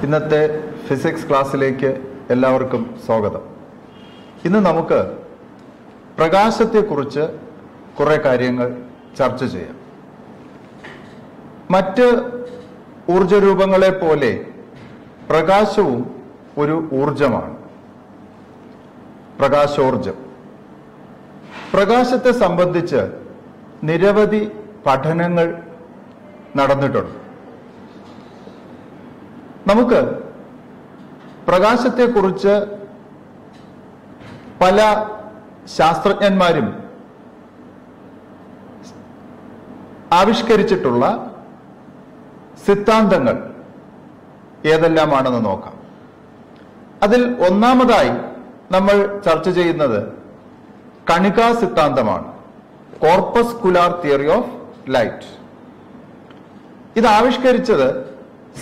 ഇന്നത്തെ ഫിസിക്സ് ക്ലാസ്സിലേക്ക് എല്ലാവർക്കും സ്വാഗതം. ഇന്ന് നമുക്ക് പ്രകാശത്തെക്കുറിച്ച് കുറേ കാര്യങ്ങൾ ചർച്ച ചെയ്യാം. മറ്റ് ഊർജരൂപങ്ങളെ പോലെ പ്രകാശവും ഒരു ഊർജമാണ്. പ്രകാശോർജം. പ്രകാശത്തെ സംബന്ധിച്ച് നിരവധി പഠനങ്ങൾ നടന്നിട്ടുണ്ട്. നമുക്ക് പ്രകാശത്തെക്കുറിച്ച് പല ശാസ്ത്രജ്ഞന്മാരും ആവിഷ്കരിച്ചിട്ടുള്ള സിദ്ധാന്തങ്ങൾ ഏതെല്ലാമാണെന്ന് നോക്കാം. അതിൽ ഒന്നാമതായി നമ്മൾ ചർച്ച ചെയ്യുന്നത് കണികാ സിദ്ധാന്തമാണ്. Corpuscular theory of light. ഇത് ആവിഷ്കരിച്ചത്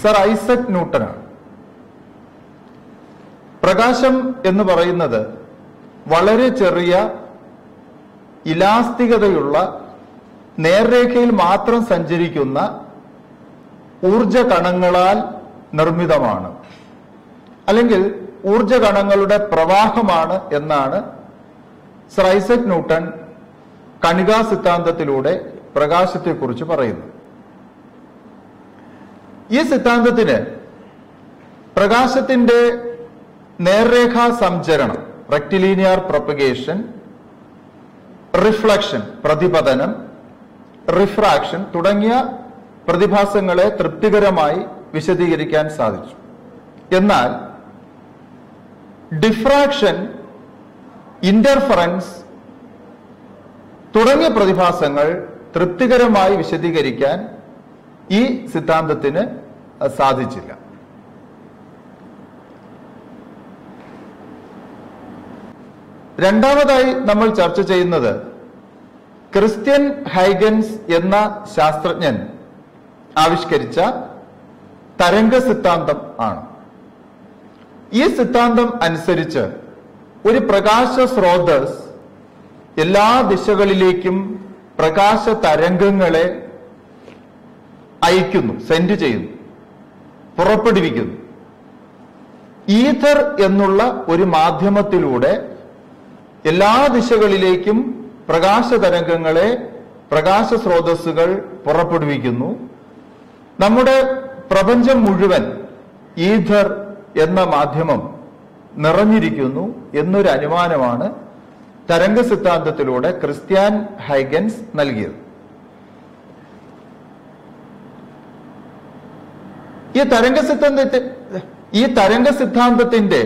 സർ ഐസക് ന്യൂട്ടനാണ്. പ്രകാശം എന്ന് പറയുന്നത് വളരെ ചെറിയ ഇലാസ്തികതയുള്ള നേർരേഖയിൽ മാത്രം സഞ്ചരിക്കുന്ന ഊർജ കണങ്ങളാൽ നിർമ്മിതമാണ്, അല്ലെങ്കിൽ ഊർജ കണങ്ങളുടെ പ്രവാഹമാണ് എന്നാണ് സർ ഐസക് ന്യൂട്ടൺ കണികാ സിദ്ധാന്തത്തിലൂടെ പ്രകാശത്തെക്കുറിച്ച് പറയുന്നത്. ഈ സിദ്ധാന്തത്തിന് പ്രകാശത്തിന്റെ നേർരേഖാ സഞ്ചരണം, റെക്റ്റിലീനിയർ പ്രൊപ്പഗേഷൻ, റിഫ്ലക്ഷൻ, പ്രതിപതനം, റിഫ്രാക്ഷൻ തുടങ്ങിയ പ്രതിഭാസങ്ങളെ തൃപ്തികരമായി വിശദീകരിക്കാൻ സാധിച്ചു. എന്നാൽ ഡിഫ്രാക്ഷൻ, ഇന്റർഫറൻസ് തുടങ്ങിയ പ്രതിഭാസങ്ങൾ തൃപ്തികരമായി വിശദീകരിക്കാൻ ഈ സിദ്ധാന്തത്തിന് സാധിച്ചില്ല. രണ്ടാമതായി നമ്മൾ ചർച്ച ചെയ്യുന്നത് ക്രിസ്ത്യൻ ഹൈഗൻസ് എന്ന ശാസ്ത്രജ്ഞൻ ആവിഷ്കരിച്ച തരംഗ സിദ്ധാന്തം ആണ്. ഈ സിദ്ധാന്തം അനുസരിച്ച് ഒരു പ്രകാശ സ്രോതസ് എല്ലാ ദിശകളിലേക്കും പ്രകാശ തരംഗങ്ങളെ അയക്കുന്നു, സെൻഡ് ചെയ്യുന്നു, പുറപ്പെടുവിക്കുന്നു. ഈഥർ എന്നുള്ള ഒരു മാധ്യമത്തിലൂടെ എല്ലാ ദിശകളിലേക്കും പ്രകാശ തരംഗങ്ങളെ, പ്രകാശ സ്രോതസ്സുകൾ പുറപ്പെടുവിക്കുന്നു. നമ്മുടെ പ്രപഞ്ചം മുഴുവൻ ഈഥർ എന്ന മാധ്യമം നിറഞ്ഞിരിക്കുന്നു എന്നൊരു അനുമാനമാണ് തരംഗ സിദ്ധാന്തത്തിലൂടെ ക്രിസ്ത്യൻ ഹൈഗൻസ് നൽകിയത്. ഈ തരംഗ സിദ്ധാന്തത്തിന്റെ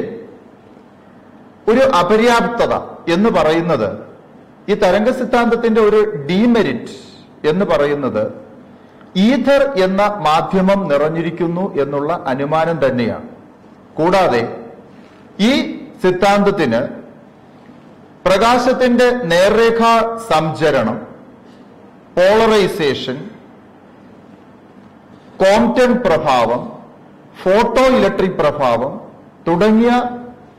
ഒരു അപര്യാപ്തത എന്ന് പറയുന്നത്, ഈ തരംഗ സിദ്ധാന്തത്തിന്റെ ഒരു ഡീമെരിറ്റ് എന്ന് പറയുന്നത് ഈഥർ എന്ന മാധ്യമം നിറഞ്ഞിരിക്കുന്നു എന്നുള്ള അനുമാനം തന്നെയാണ്. കൂടാതെ ഈ സിദ്ധാന്തത്തിന് പ്രകാശത്തിന്റെ നേർരേഖാ സഞ്ചരണം, പോളറൈസേഷൻ, കോംപ്റ്റൺ പ്രഭാവം, ഫോട്ടോ ഇലക്ട്രിക് പ്രഭാവം തുടങ്ങിയ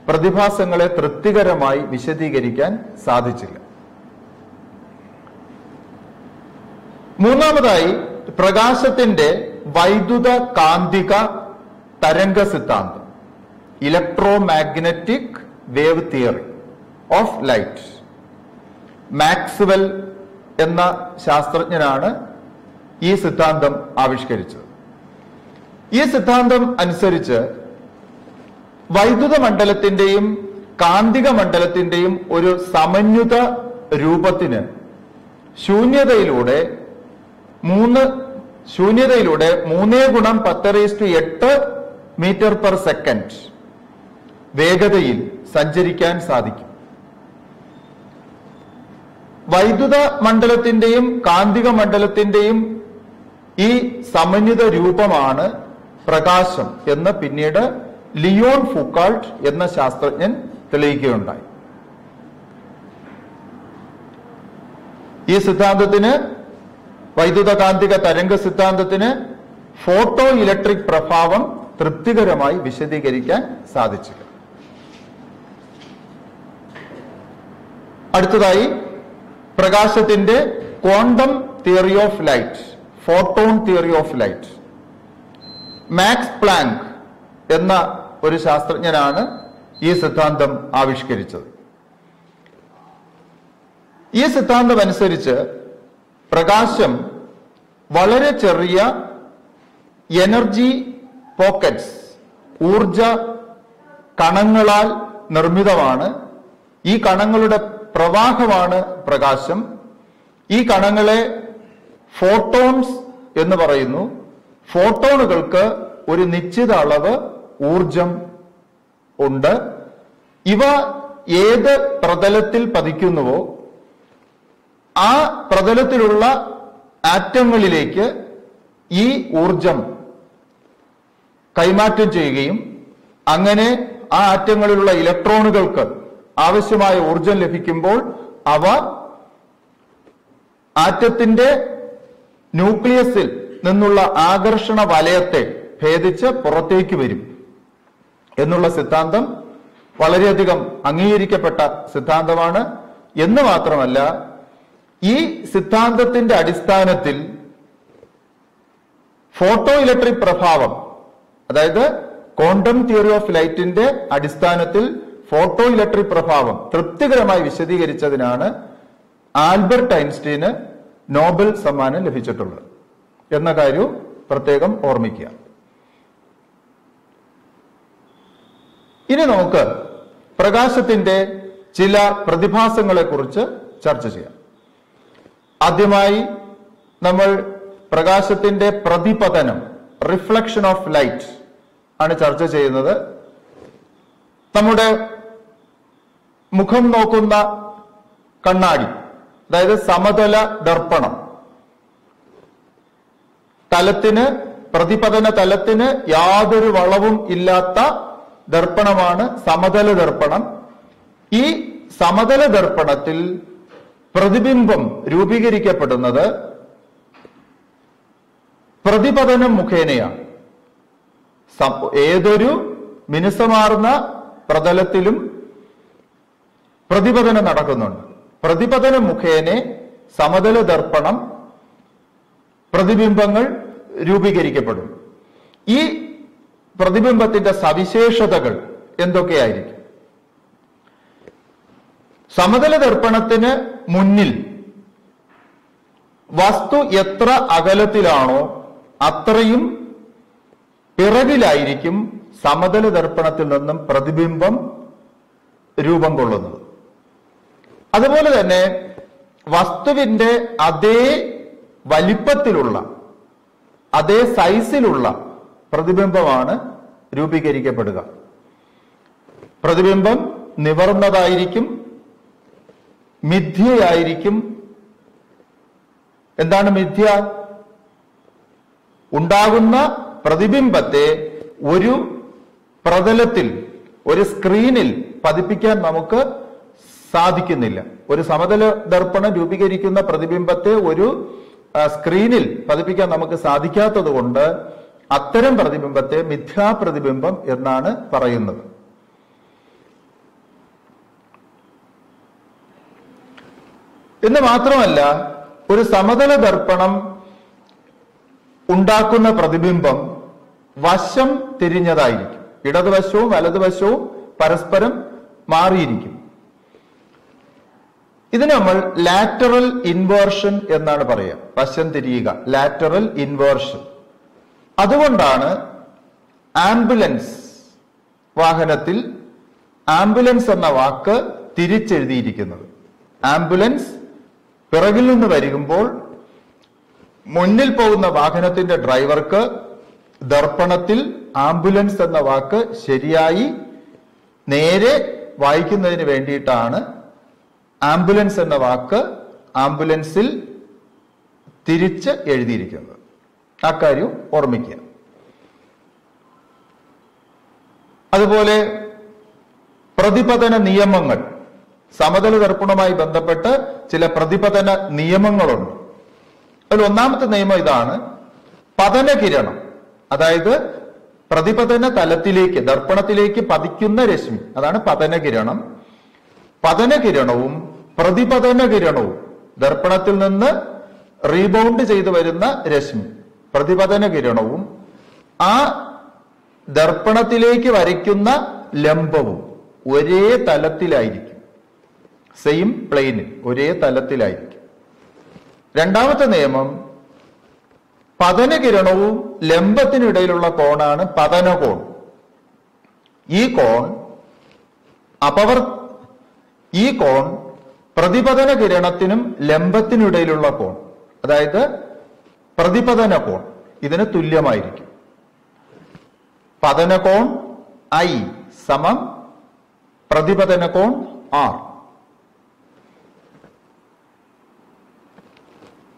പ്രതിഭാസങ്ങളെ തൃപ്തികരമായി വിശദീകരിക്കാൻ സാധിച്ചില്ല. മൂന്നാമതായി പ്രകാശത്തിന്റെ വൈദ്യുത കാന്തിക തരംഗ സിദ്ധാന്തം, electromagnetic wave theory of light. Maxwell എന്ന ശാസ്ത്രജ്ഞനാണ് ഈ സിദ്ധാന്തം ആവിഷ്കരിച്ചത്. ഈ സിദ്ധാന്തം അനുസരിച്ച് വൈദ്യുത മണ്ഡലത്തിന്റെയും കാന്തിക മണ്ഡലത്തിന്റെയും ഒരു സമന്വിത രൂപത്തിന് ശൂന്യതയിലൂടെ 3x10⁸ മീറ്റർ പെർ സെക്കൻഡ് വേഗതയിൽ സഞ്ചരിക്കാൻ സാധിക്കും. വൈദ്യുത മണ്ഡലത്തിന്റെയും കാന്തിക മണ്ഡലത്തിന്റെയും ഈ സമന്വിത രൂപമാണ് പ്രകാശം എന്ന് പിന്നീട് ലിയോൺ ഫൂക്കാൾട്ട് എന്ന ശാസ്ത്രജ്ഞൻ തെളിയിക്കുകയുണ്ടായി. ഈ സിദ്ധാന്തത്തിന്, വൈദ്യുത കാന്തിക തരംഗ സിദ്ധാന്തത്തിന് ഫോട്ടോ ഇലക്ട്രിക് പ്രഭാവം തൃപ്തികരമായി വിശദീകരിക്കാൻ സാധിച്ചില്ല. അടുത്തതായി പ്രകാശത്തിന്റെ quantum theory of light, photon theory of light. Max Planck എന്ന ഒരു ശാസ്ത്രജ്ഞനാണ് ഈ സിദ്ധാന്തം ആവിഷ്കരിച്ചത്. ഈ സിദ്ധാന്തം അനുസരിച്ച് പ്രകാശം വളരെ ചെറിയ എനർജി പോക്കറ്റ്സ്, ഊർജ കണങ്ങളാൽ നിർമ്മിതമാണ്. ഈ കണങ്ങളുടെ പ്രവാഹമാണ് പ്രകാശം. ഈ കണങ്ങളെ ഫോട്ടോൺസ് എന്ന് പറയുന്നു. ഫോട്ടോണുകൾക്ക് ഒരു നിശ്ചിത അളവ് ഊർജം ഉണ്ട്. ഇവ ഏത് പ്രതലത്തിൽ പതിക്കുന്നുവോ ആ പ്രതലത്തിലുള്ള ആറ്റങ്ങളിലേക്ക് ഈ ഊർജം കൈമാറ്റം ചെയ്യുകയും അങ്ങനെ ആ ആറ്റങ്ങളിലുള്ള ഇലക്ട്രോണുകൾക്ക് ആവശ്യമായ ഊർജം ലഭിക്കുമ്പോൾ അവ ആറ്റത്തിന്റെ ന്യൂക്ലിയസിൽ നിന്നുള്ള ആകർഷണ വലയത്തെ ഭേദിച്ച് പുറത്തേക്ക് വരും എന്നുള്ള സിദ്ധാന്തം വളരെയധികം അംഗീകരിക്കപ്പെട്ട സിദ്ധാന്തമാണ്. എന്ന് മാത്രമല്ല, ഈ സിദ്ധാന്തത്തിന്റെ അടിസ്ഥാനത്തിൽ ഫോട്ടോ ഇലക്ട്രിക് പ്രഭാവം, അതായത് ക്വാണ്ടം തിയറി ഓഫ് ലൈറ്റിന്റെ അടിസ്ഥാനത്തിൽ ഫോട്ടോ ഇലക്ട്രിക് പ്രഭാവം തൃപ്തികരമായി വിശദീകരിച്ചതിനാണ് ആൽബർട്ട് ഐൻസ്റ്റീന് നോബൽ സമ്മാനം ലഭിച്ചിട്ടുള്ളത് എന്ന കാര്യവും പ്രത്യേകം ഓർമ്മിക്കുക. ഇനി നമുക്ക് പ്രകാശത്തിന്റെ ചില പ്രതിഭാസങ്ങളെ കുറിച്ച് ചർച്ച ചെയ്യാം. ആദ്യമായി നമ്മൾ പ്രകാശത്തിന്റെ പ്രതിപതനം, റിഫ്ലക്ഷൻ ഓഫ് ലൈറ്റ് ആണ് ചർച്ച ചെയ്യുന്നത്. നമ്മുടെ മുഖം നോക്കുന്ന കണ്ണാടി, അതായത് സമതല ദർപ്പണം, തലത്തിന്, പ്രതിപതന തലത്തിന് യാതൊരു വളവും ഇല്ലാത്ത ദർപ്പണമാണ് സമതല ദർപ്പണം. ഈ സമതല ദർപ്പണത്തിൽ പ്രതിബിംബം രൂപീകരിക്കപ്പെടുന്നത് പ്രതിപതനം മുഖേനയാണ്. ഏതൊരു മിനുസമാർന്ന പ്രതലത്തിലും പ്രതിപതനം നടക്കുന്നുണ്ട്. പ്രതിപതനം മുഖേന സമതല ദർപ്പണം പ്രതിബിംബങ്ങൾ രൂപീകരിക്കപ്പെടും. ഈ പ്രതിബിംബത്തിന്റെ സവിശേഷതകൾ എന്തൊക്കെയായിരിക്കും? സമതല ദർപ്പണത്തിന് മുന്നിൽ വസ്തു എത്ര അകലത്തിലാണോ അത്രയും പിറകിലായിരിക്കും സമതല ദർപ്പണത്തിൽ നിന്നും പ്രതിബിംബം രൂപം കൊള്ളുന്നത്. അതുപോലെ തന്നെ വസ്തുവിന്റെ അതേ വലിപ്പത്തിലുള്ള, അതേ സൈസിലുള്ള പ്രതിബിംബമാണ് രൂപീകരിക്കപ്പെടുക. പ്രതിബിംബം നിവർന്നതായിരിക്കും, മിഥ്യയായിരിക്കും. എന്താണ് മിഥ്യ? ഉണ്ടാകുന്ന പ്രതിബിംബത്തെ ഒരു പ്രതലത്തിൽ, ഒരു സ്ക്രീനിൽ പതിപ്പിക്കാൻ നമുക്ക് സാധിക്കുന്നില്ല. ഒരു സമതല ദർപ്പണം രൂപീകരിക്കുന്ന പ്രതിബിംബത്തെ ഒരു സ്ക്രീനിൽ പതിപ്പിക്കാൻ നമുക്ക് സാധിക്കാത്തത് കൊണ്ട് അത്തരം പ്രതിബിംബത്തെ മിഥ്യാപ്രതിബിംബം എന്നാണ് പറയുന്നത്. എന്ന് മാത്രമല്ല, ഒരു സമതല ദർപ്പണം ഉണ്ടാക്കുന്ന പ്രതിബിംബം വശം തിരിഞ്ഞതായിരിക്കും. ഇടതുവശവും വലതുവശവും പരസ്പരം മാറിയിരിക്കും. ഇതിന് നമ്മൾ ലാറ്ററൽ ഇൻവേർഷൻ എന്നാണ് പറയുക. വശം തിരിയുക, ലാറ്ററൽ ഇൻവേർഷൻ. അതുകൊണ്ടാണ് ആംബുലൻസ് വാഹനത്തിൽ ആംബുലൻസ് എന്ന വാക്ക് തിരിച്ചെഴുതിയിരിക്കുന്നത്. ആംബുലൻസ് പിറകിൽ നിന്ന് വരുമ്പോൾ മുന്നിൽ പോകുന്ന വാഹനത്തിന്റെ ഡ്രൈവർക്ക് ദർപ്പണത്തിൽ ആംബുലൻസ് എന്ന വാക്ക് ശരിയായി നേരെ വായിക്കുന്നതിന് വേണ്ടിയിട്ടാണ് ആംബുലൻസ് എന്ന വാക്ക് ആംബുലൻസിൽ തിരിച്ച് എഴുതിയിരിക്കുന്നത്. അക്കാര്യം ഓർമ്മിക്കുക. അതുപോലെ പ്രതിപതന നിയമങ്ങൾ, സമതല ദർപ്പണവുമായി ബന്ധപ്പെട്ട് ചില പ്രതിപതന നിയമങ്ങളുണ്ട്. അതിൽ ഒന്നാമത്തെ നിയമം ഇതാണ്: പതനകിരണം, അതായത് പ്രതിപതന തലത്തിലേക്ക്, ദർപ്പണത്തിലേക്ക് പതിക്കുന്ന രശ്മി, അതാണ് പതനകിരണം. പതനകിരണവും പ്രതിപതന കിരണവും, ദർപ്പണത്തിൽ നിന്ന് റീബൗണ്ട് ചെയ്തു വരുന്ന രശ്മി, പ്രതിപതന കിരണവും ആ ദർപ്പണത്തിലേക്ക് വരയ്ക്കുന്ന ലംബവും ഒരേ തലത്തിലായിരിക്കും. സെയിം പ്ലെയിനിൽ, ഒരേ തലത്തിലായിരിക്കും. രണ്ടാമത്തെ നിയമം, പതനകിരണവും ലംബത്തിനിടയിലുള്ള കോണാണ് പതനകോൺ. ഈ കോൺ പ്രതിപതന കിരണത്തിനും ലംബത്തിനിടയിലുള്ള കോൺ, അതായത് പ്രതിപതന കോൺ, ഇതിന് തുല്യമായിരിക്കും. പതനകോൺ I സമം പ്രതിപതന കോൺ R.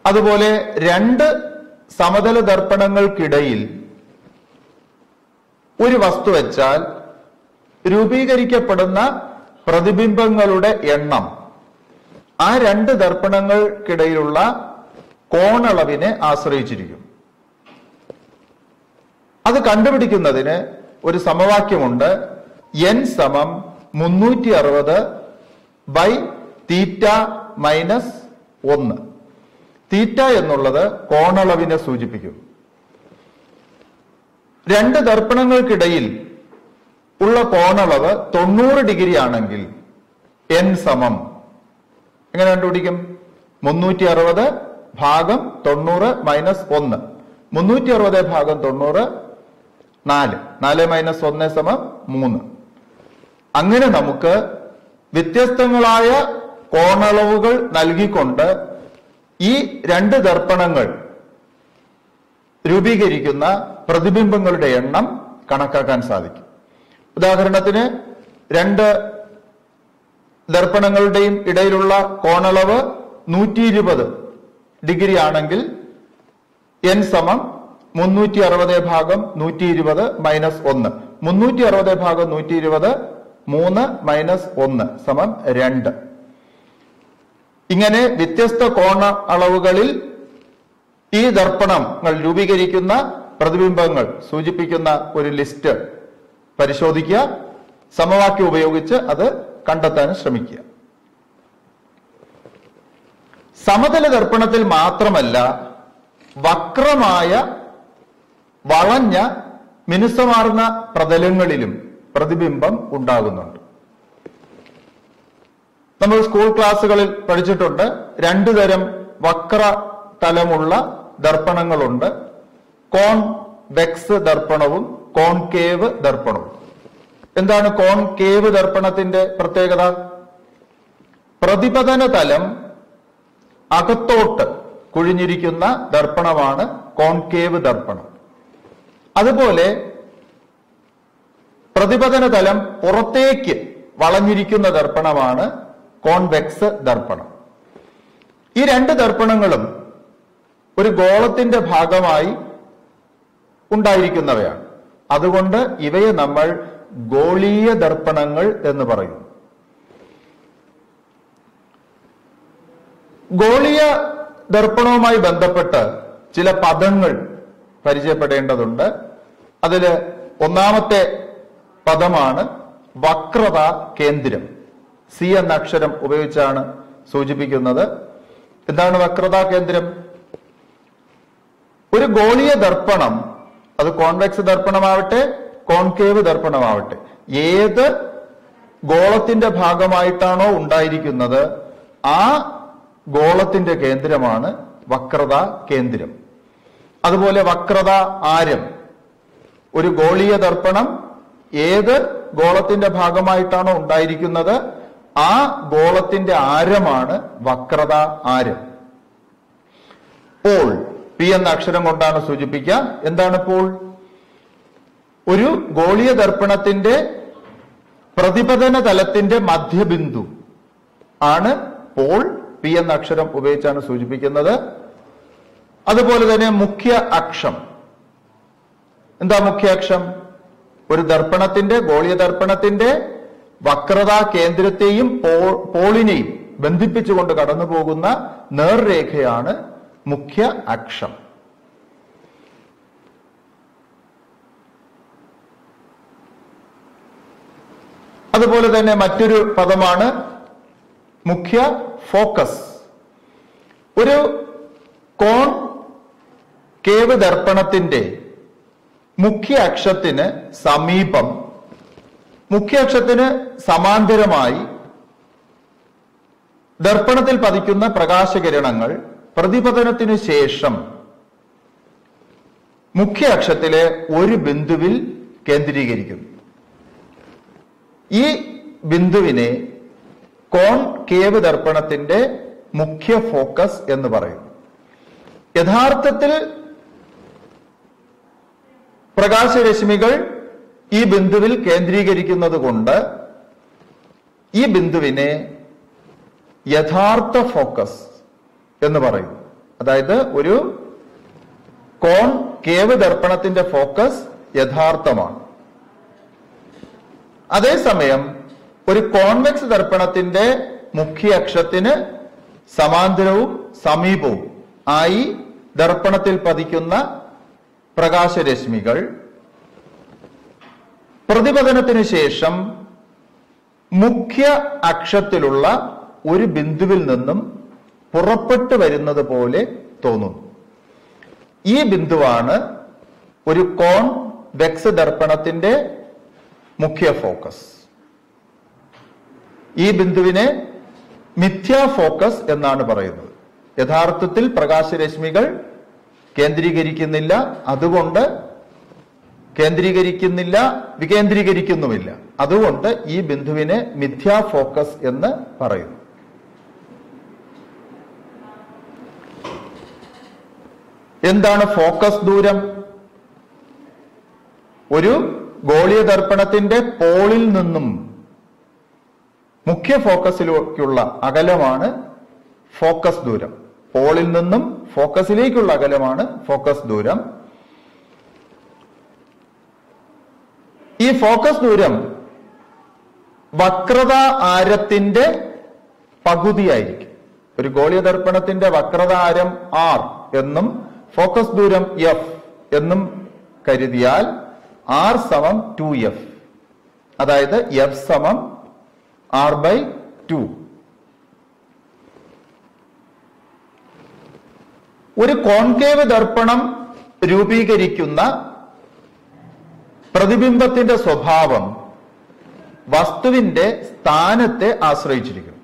അതുപോലെ രണ്ട് സമതല ദർപ്പണങ്ങൾക്കിടയിൽ ഒരു വസ്തു വെച്ചാൽ രൂപീകരിക്കപ്പെടുന്ന പ്രതിബിംബങ്ങളുടെ എണ്ണം ആ രണ്ട് ദർപ്പണങ്ങൾക്കിടയിലുള്ള കോണളവിനെ ആശ്രയിച്ചിരിക്കും. അത് കണ്ടുപിടിക്കുന്നതിന് ഒരു സമവാക്യമുണ്ട്. n സമം 360/θ-1. തീറ്റ എന്നുള്ളത് കോണളവിനെ സൂചിപ്പിക്കും. രണ്ട് ദർപ്പണങ്ങൾക്കിടയിൽ ഉള്ള കോണളവ് 90 ഡിഗ്രി ആണെങ്കിൽ n സമം എങ്ങനെ കണ്ടുപിടിക്കും? 360 ഭാഗം 90 മൈനസ് 1. 360 ഭാഗം 90 4. 4 മൈനസ് 1 സമം 3. അങ്ങനെ നമുക്ക് വ്യത്യസ്തങ്ങളായ കോണളവുകൾ നൽകിക്കൊണ്ട് ഈ രണ്ട് ദർപ്പണങ്ങൾ രൂപീകരിക്കുന്ന പ്രതിബിംബങ്ങളുടെ എണ്ണം കണക്കാക്കാൻ സാധിക്കും. ഉദാഹരണത്തിന് രണ്ട് ദർപ്പണങ്ങളുടെയും ഇടയിലുള്ള കോണളവ് 120 ഡിഗ്രി ആണെങ്കിൽ n സമം 360 ഭാഗം 120 മൈനസ് 1. 360 ഭാഗം 120 3 മൈനസ് 1 സമം 2. ഇങ്ങനെ വ്യത്യസ്ത കോണ അളവുകളിൽ ഈ ദർപ്പണങ്ങൾ രൂപീകരിക്കുന്ന പ്രതിബിംബങ്ങൾ സൂചിപ്പിക്കുന്ന ഒരു ലിസ്റ്റ് പരിശോധിക്കുക. സമവാക്യം ഉപയോഗിച്ച് അത് കണ്ടെത്താൻ ശ്രമിക്കുക. സമതല ദർപ്പണത്തിൽ മാത്രമല്ല, വക്രമായ വളഞ്ഞ മിനുസമാർന്ന പ്രതലങ്ങളിലും പ്രതിബിംബം ഉണ്ടാകുന്നുണ്ട്. നമ്മൾ സ്കൂൾ ക്ലാസ്സുകളിൽ പഠിച്ചിട്ടുണ്ട്. രണ്ടു തരം വക്ര തലമുള്ള ദർപ്പണങ്ങളുണ്ട്. Convex ദർപ്പണവും concave ദർപ്പണവും. എന്താണ് കോൺകേവ് ദർപ്പണത്തിന്റെ പ്രത്യേകത? പ്രതിപതന തലം അകത്തോട്ട് കുഴിഞ്ഞിരിക്കുന്ന ദർപ്പണമാണ് കോൺകേവ് ദർപ്പണം. അതുപോലെ പ്രതിപതന തലം പുറത്തേക്ക് വളഞ്ഞിരിക്കുന്ന ദർപ്പണമാണ് കോൺവെക്സ് ദർപ്പണം. ഈ രണ്ട് ദർപ്പണങ്ങളും ഒരു ഗോളത്തിന്റെ ഭാഗമായി ഉണ്ടായിരിക്കുന്നവയാണ്. അതുകൊണ്ട് ഇവയെ നമ്മൾ ഗോളീയ ദർപ്പണങ്ങൾ എന്ന് പറയും. ഗോളീയ ദർപ്പണവുമായി ബന്ധപ്പെട്ട് ചില പദങ്ങൾ പരിചയപ്പെടേണ്ടതുണ്ട്. അതിൽ ഒന്നാമത്തെ പദമാണ് വക്രത കേന്ദ്രം. സി എന്ന അക്ഷരം ഉപയോഗിച്ചാണ് സൂചിപ്പിക്കുന്നത്. എന്താണ് വക്രത കേന്ദ്രം? ഒരു ഗോളീയ ദർപ്പണം, അത് കോൺവെക്സ് ദർപ്പണമാവട്ടെ കോൺകേവ് ദർപ്പണമാവട്ടെ, ഏത് ഗോളത്തിന്റെ ഭാഗമായിട്ടാണോ ഉണ്ടായിരിക്കുന്നത് ആ ഗോളത്തിന്റെ കേന്ദ്രമാണ് വക്രത കേന്ദ്രം. അതുപോലെ വക്രത ആരം. ഒരു ഗോളീയ ദർപ്പണം ഏത് ഗോളത്തിന്റെ ഭാഗമായിട്ടാണോ ഉണ്ടായിരിക്കുന്നത് ആ ഗോളത്തിന്റെ ആരമാണ് വക്രത ആരം. പോൾ, പി എന്ന അക്ഷരം കൊണ്ടാണ് സൂചിപ്പിക്കുക. എന്താണ് പോൾ? ഒരു ഗോളീയ ദർപ്പണത്തിന്റെ പ്രതിപതന തലത്തിന്റെ മധ്യബിന്ദു ആണ് പോൾ. പി എന്ന അക്ഷരം ഉപയോഗിച്ചാണ് സൂചിപ്പിക്കുന്നത്. അതുപോലെ തന്നെ മുഖ്യ അക്ഷം. എന്താ മുഖ്യ അക്ഷം? ഒരു ദർപ്പണത്തിന്റെ, ഗോളീയ ദർപ്പണത്തിന്റെ വക്രതാ കേന്ദ്രത്തെയും പോളിനെയും ബന്ധിപ്പിച്ചുകൊണ്ട് കടന്നു പോകുന്ന നേർരേഖയാണ് മുഖ്യ അക്ഷം. അതുപോലെ തന്നെ മറ്റൊരു പദമാണ് മുഖ്യ ഫോക്കസ്. ഒരു കോൺകേവ് ദർപ്പണത്തിന്റെ മുഖ്യ അക്ഷത്തിന് സമീപം, മുഖ്യ അക്ഷത്തിന് സമാന്തരമായി ദർപ്പണത്തിൽ പതിക്കുന്ന പ്രകാശകിരണങ്ങൾ പ്രതിപതനത്തിനു ശേഷം മുഖ്യ അക്ഷത്തിലെ ഒരു ബിന്ദുവിൽ കേന്ദ്രീകരിക്കുന്നു. ഈ ബിന്ദുവിനെ കോൺകേവ് ദർപ്പണത്തിന്റെ മുഖ്യ ഫോക്കസ് എന്ന് പറയുന്നു. യഥാർത്ഥത്തിൽ പ്രകാശരശ്മികൾ ഈ ബിന്ദുവിൽ കേന്ദ്രീകരിക്കുന്നത് കൊണ്ട് ഈ ബിന്ദുവിനെ യഥാർത്ഥ ഫോക്കസ് എന്ന് പറയും. അതായത് ഒരു കോൺകേവ് ദർപ്പണത്തിന്റെ ഫോക്കസ് യഥാർത്ഥമാണ്. അതേസമയം ഒരു കോൺവെക്സ് ദർപ്പണത്തിന്റെ മുഖ്യ അക്ഷത്തിന് സമാന്തരവും സമീപവും ആയി ദർപ്പണത്തിൽ പതിക്കുന്ന പ്രകാശരശ്മികൾ പ്രതിപതനത്തിനു ശേഷം മുഖ്യ അക്ഷത്തിലുള്ള ഒരു ബിന്ദുവിൽ നിന്നും പുറപ്പെട്ടു വരുന്നത് പോലെ തോന്നുന്നു. ഈ ബിന്ദുവാണ് ഒരു കോൺവെക്സ് ദർപ്പണത്തിന്റെ മുഖ്യ ഫോക്കസ്. ഈ ബിന്ദുവിനെ മിഥ്യാ ഫോക്കസ് എന്നാണ് പറയുന്നത്. യഥാർത്ഥത്തിൽ പ്രകാശരശ്മികൾ കേന്ദ്രീകരിക്കുന്നില്ല, അതുകൊണ്ട് വികേന്ദ്രീകരിക്കുന്നുമില്ല. അതുകൊണ്ട് ഈ ബിന്ദുവിനെ മിഥ്യാ ഫോക്കസ് എന്ന് പറയുന്നു. എന്താണ് ഫോക്കസ് ദൂരം? ഒരു ഗോളീയ ദർപ്പണത്തിന്റെ പോളിൽ നിന്നും മുഖ്യ ഫോക്കസിലേക്കുള്ള അകലമാണ് ഫോക്കസ് ദൂരം. പോളിൽ നിന്നും ഫോക്കസിലേക്കുള്ള അകലമാണ് ഫോക്കസ് ദൂരം. ഈ ഫോക്കസ് ദൂരം വക്രത ആരത്തിന്റെ പകുതിയായിരിക്കും. ഒരു ഗോളീയ ദർപ്പണത്തിന്റെ വക്രത ആരം R എന്നും ഫോക്കസ് ദൂരം F എന്നും കരുതിയാൽ R സമം 2F, അതായത് F സമം R/2. ഒരു കോൺകേവ് ദർപ്പണം രൂപീകരിക്കുന്ന പ്രതിബിംബത്തിന്റെ സ്വഭാവം വസ്തുവിന്റെ സ്ഥാനത്തെ ആശ്രയിച്ചിരിക്കുന്നു.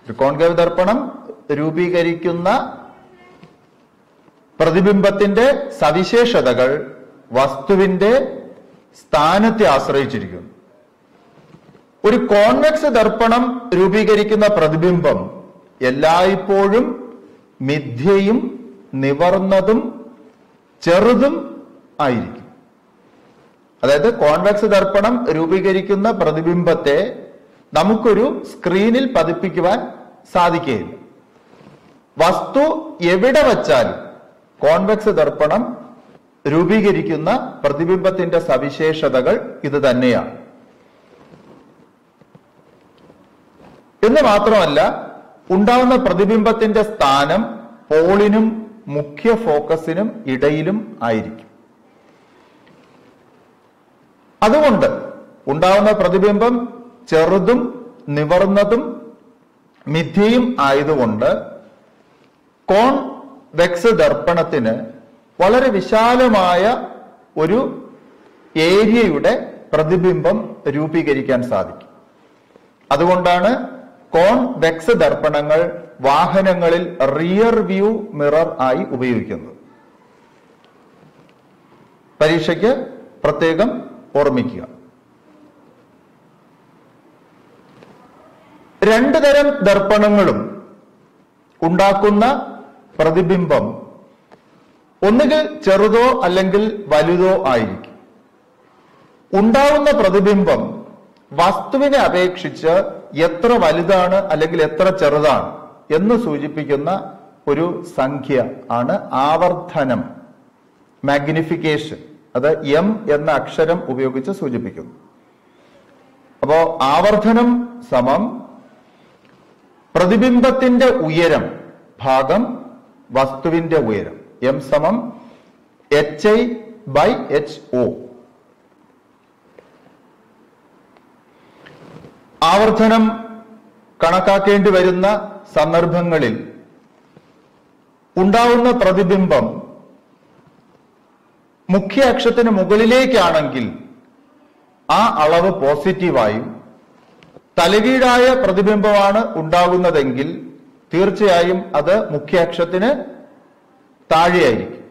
ഒരു കോൺകേവ് ദർപ്പണം രൂപീകരിക്കുന്ന പ്രതിബിംബത്തിന്റെ സവിശേഷതകൾ വസ്തുവിന്റെ സ്ഥാനത്തെ ആശ്രയിച്ചിരിക്കുന്നു. ഒരു കോൺവെക്സ് ദർപ്പണം രൂപീകരിക്കുന്ന പ്രതിബിംബം എല്ലായ്പ്പോഴും മിഥ്യയും നിവർന്നതും ചെറുതും ആയിരിക്കും. അതായത് കോൺവെക്സ് ദർപ്പണം രൂപീകരിക്കുന്ന പ്രതിബിംബത്തെ നമുക്കൊരു സ്ക്രീനിൽ പതിപ്പിക്കുവാൻ സാധിക്കുകയില്ല. വസ്തു എവിടെ വച്ചാലും കോൺവെക്സ് ദർപ്പണം രൂപീകരിക്കുന്ന പ്രതിബിംബത്തിന്റെ സവിശേഷതകൾ ഇത് തന്നെയാണ്. എന്ന് മാത്രമല്ല, ഉണ്ടാവുന്ന പ്രതിബിംബത്തിന്റെ സ്ഥാനം പോളിനും മുഖ്യ ഫോക്കസിനും ഇടയിലും ആയിരിക്കും. അതുകൊണ്ട് ഉണ്ടാവുന്ന പ്രതിബിംബം ചെറുതും നിവർന്നതും മിഥ്യയും ആയതുകൊണ്ട് കോൺവെക്സ് ദർപ്പണത്തിന് വളരെ വിശാലമായ ഒരു ഏരിയയുടെ പ്രതിബിംബം രൂപീകരിക്കാൻ സാധിക്കും. അതുകൊണ്ടാണ് കോൺവെക്സ് ദർപ്പണങ്ങൾ വാഹനങ്ങളിൽ റിയർ വ്യൂ മിറർ ആയി ഉപയോഗിക്കുന്നത്. പരീക്ഷയ്ക്ക് പ്രത്യേകം ഓർമ്മിക്കുക. രണ്ടു തരം ദർപ്പണങ്ങളും ഉണ്ടാക്കുന്ന പ്രതിബിംബം ഒന്നുകിൽ ചെറുതോ അല്ലെങ്കിൽ വലുതോ ആയിരിക്കും. ഉണ്ടാവുന്ന പ്രതിബിംബം വസ്തുവിനെ അപേക്ഷിച്ച് എത്ര വലുതാണ് അല്ലെങ്കിൽ എത്ര ചെറുതാണ് എന്ന് സൂചിപ്പിക്കുന്ന ഒരു സംഖ്യ ആണ് ആവർധനം, മാഗ്നിഫിക്കേഷൻ. അത് M എന്ന അക്ഷരം ഉപയോഗിച്ച് സൂചിപ്പിക്കുന്നു. അപ്പോ ആവർധനം സമം പ്രതിബിംബത്തിന്റെ ഉയരം ഭാഗം വസ്തുവിന്റെ ഉയരം. M സമം HI/HO. ആവർധനം കണക്കാക്കേണ്ടി വരുന്ന സന്ദർഭങ്ങളിൽ ഉണ്ടാവുന്ന പ്രതിബിംബം മുഖ്യ അക്ഷത്തിന് മുകളിലേക്കാണെങ്കിൽ ആ അളവ് പോസിറ്റീവായും തലകീഴായ പ്രതിബിംബമാണ് ഉണ്ടാകുന്നതെങ്കിൽ തീർച്ചയായും അത് മുഖ്യ അക്ഷത്തിന് താഴെയായിരിക്കും.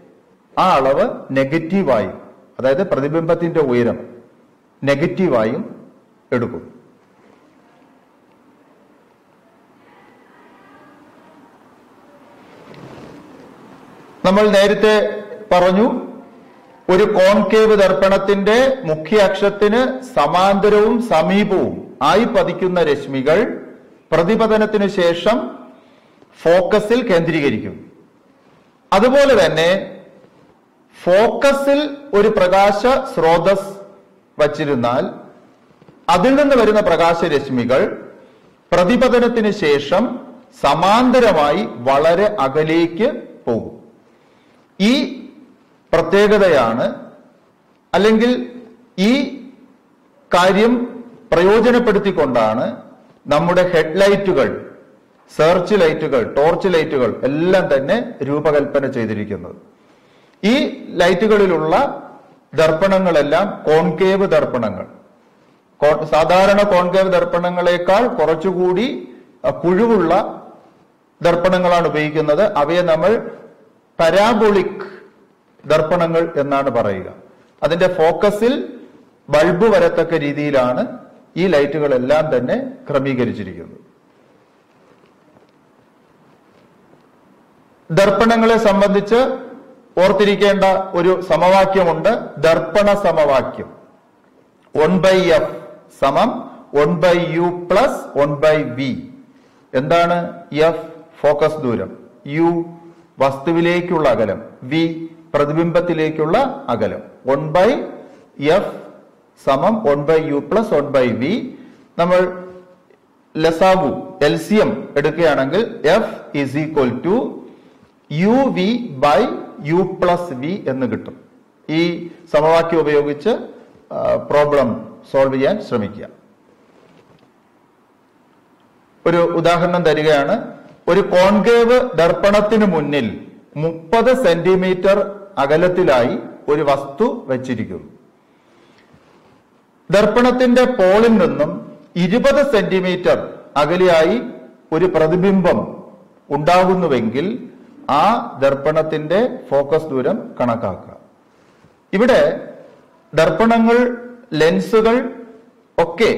ആ അളവ് നെഗറ്റീവായും, അതായത് പ്രതിബിംബത്തിന്റെ ഉയരം നെഗറ്റീവായും എടുക്കും. നമ്മൾ നേരത്തെ പറഞ്ഞു, ഒരു കോൺകേവ് ദർപ്പണത്തിന്റെ മുഖ്യ അക്ഷത്തിന് സമാന്തരവും സമീപവും ആയി പതിക്കുന്ന രശ്മികൾ പ്രതിപതനത്തിനു ശേഷം ഫോക്കസിൽ കേന്ദ്രീകരിക്കും. അതുപോലെ തന്നെ ഫോക്കസിൽ ഒരു പ്രകാശ സ്രോതസ് വച്ചിരുന്നാൽ അതിൽ നിന്ന് വരുന്ന പ്രകാശരശ്മികൾ പ്രതിപതനത്തിന് ശേഷം സമാന്തരമായി വളരെ അകലേക്ക് പോകും. ഈ പ്രത്യേകതയാണ്, അല്ലെങ്കിൽ ഈ കാര്യം പ്രയോജനപ്പെടുത്തിക്കൊണ്ടാണ് നമ്മുടെ ഹെഡ്ലൈറ്റുകൾ, സെർച്ച് ലൈറ്റുകൾ, ടോർച്ച് ലൈറ്റുകൾ എല്ലാം തന്നെ രൂപകൽപ്പന ചെയ്തിരിക്കുന്നത്. ഈ ലൈറ്റുകളിലുള്ള ദർപ്പണങ്ങളെല്ലാം കോൺകേവ് ദർപ്പണങ്ങൾ. സാധാരണ കോൺകേവ് ദർപ്പണങ്ങളെക്കാൾ കുറച്ചുകൂടി കുഴിവുള്ള ദർപ്പണങ്ങളാണ് ഉപയോഗിക്കുന്നത്. അവയെ നമ്മൾ പരാബോളിക് ദർപ്പണങ്ങൾ എന്നാണ് പറയുക. അതിന്റെ ഫോക്കസിൽ ബൾബ് വരത്തക്ക രീതിയിലാണ് ഈ ലൈറ്റുകളെല്ലാം തന്നെ ക്രമീകരിച്ചിരിക്കുന്നത്. ദർപ്പണങ്ങളെ സംബന്ധിച്ച് ഓർത്തിരിക്കേണ്ട ഒരു സമവാക്യമുണ്ട്, ദർപ്പണ സമവാക്യം. 1/f സമം 1/u പ്ലസ് 1/v. എന്താണ് f? ഫോക്കസ് ദൂരം, u വസ്തുവിലേക്കുള്ള അകലം, v പ്രതിബിംബത്തിലേക്കുള്ള അകലം. 1/f സമം 1/u പ്ലസ് 1/v. നമ്മൾ ലസാഗു എൽസിയം എടുക്കുകയാണെങ്കിൽ f is equal to uv by u plus v എന്ന് കിട്ടും. ഈ സമവാക്യം ഉപയോഗിച്ച് പ്രോബ്ലം സോൾവ് ചെയ്യാൻ ശ്രമിക്കുക. ഒരു ഉദാഹരണം തരികയാണ്. ഒരു കോൺകേവ് ദർപ്പണത്തിന് മുന്നിൽ 30 സെന്റിമീറ്റർ അകലത്തിലായി ഒരു വസ്തു വെച്ചിരിക്കുന്നു. ദർപ്പണത്തിന്റെ പോളിൽ നിന്നും 20 സെന്റിമീറ്റർ അകലെയായി ഒരു പ്രതിബിംബം ഉണ്ടാകുന്നുവെങ്കിൽ ആ ദർപ്പണത്തിന്റെ ഫോക്കസ് ദൂരം കണക്കാക്കുക. ഇവിടെ ദർപ്പണങ്ങൾ, ലെൻസുകൾ ഒക്കെ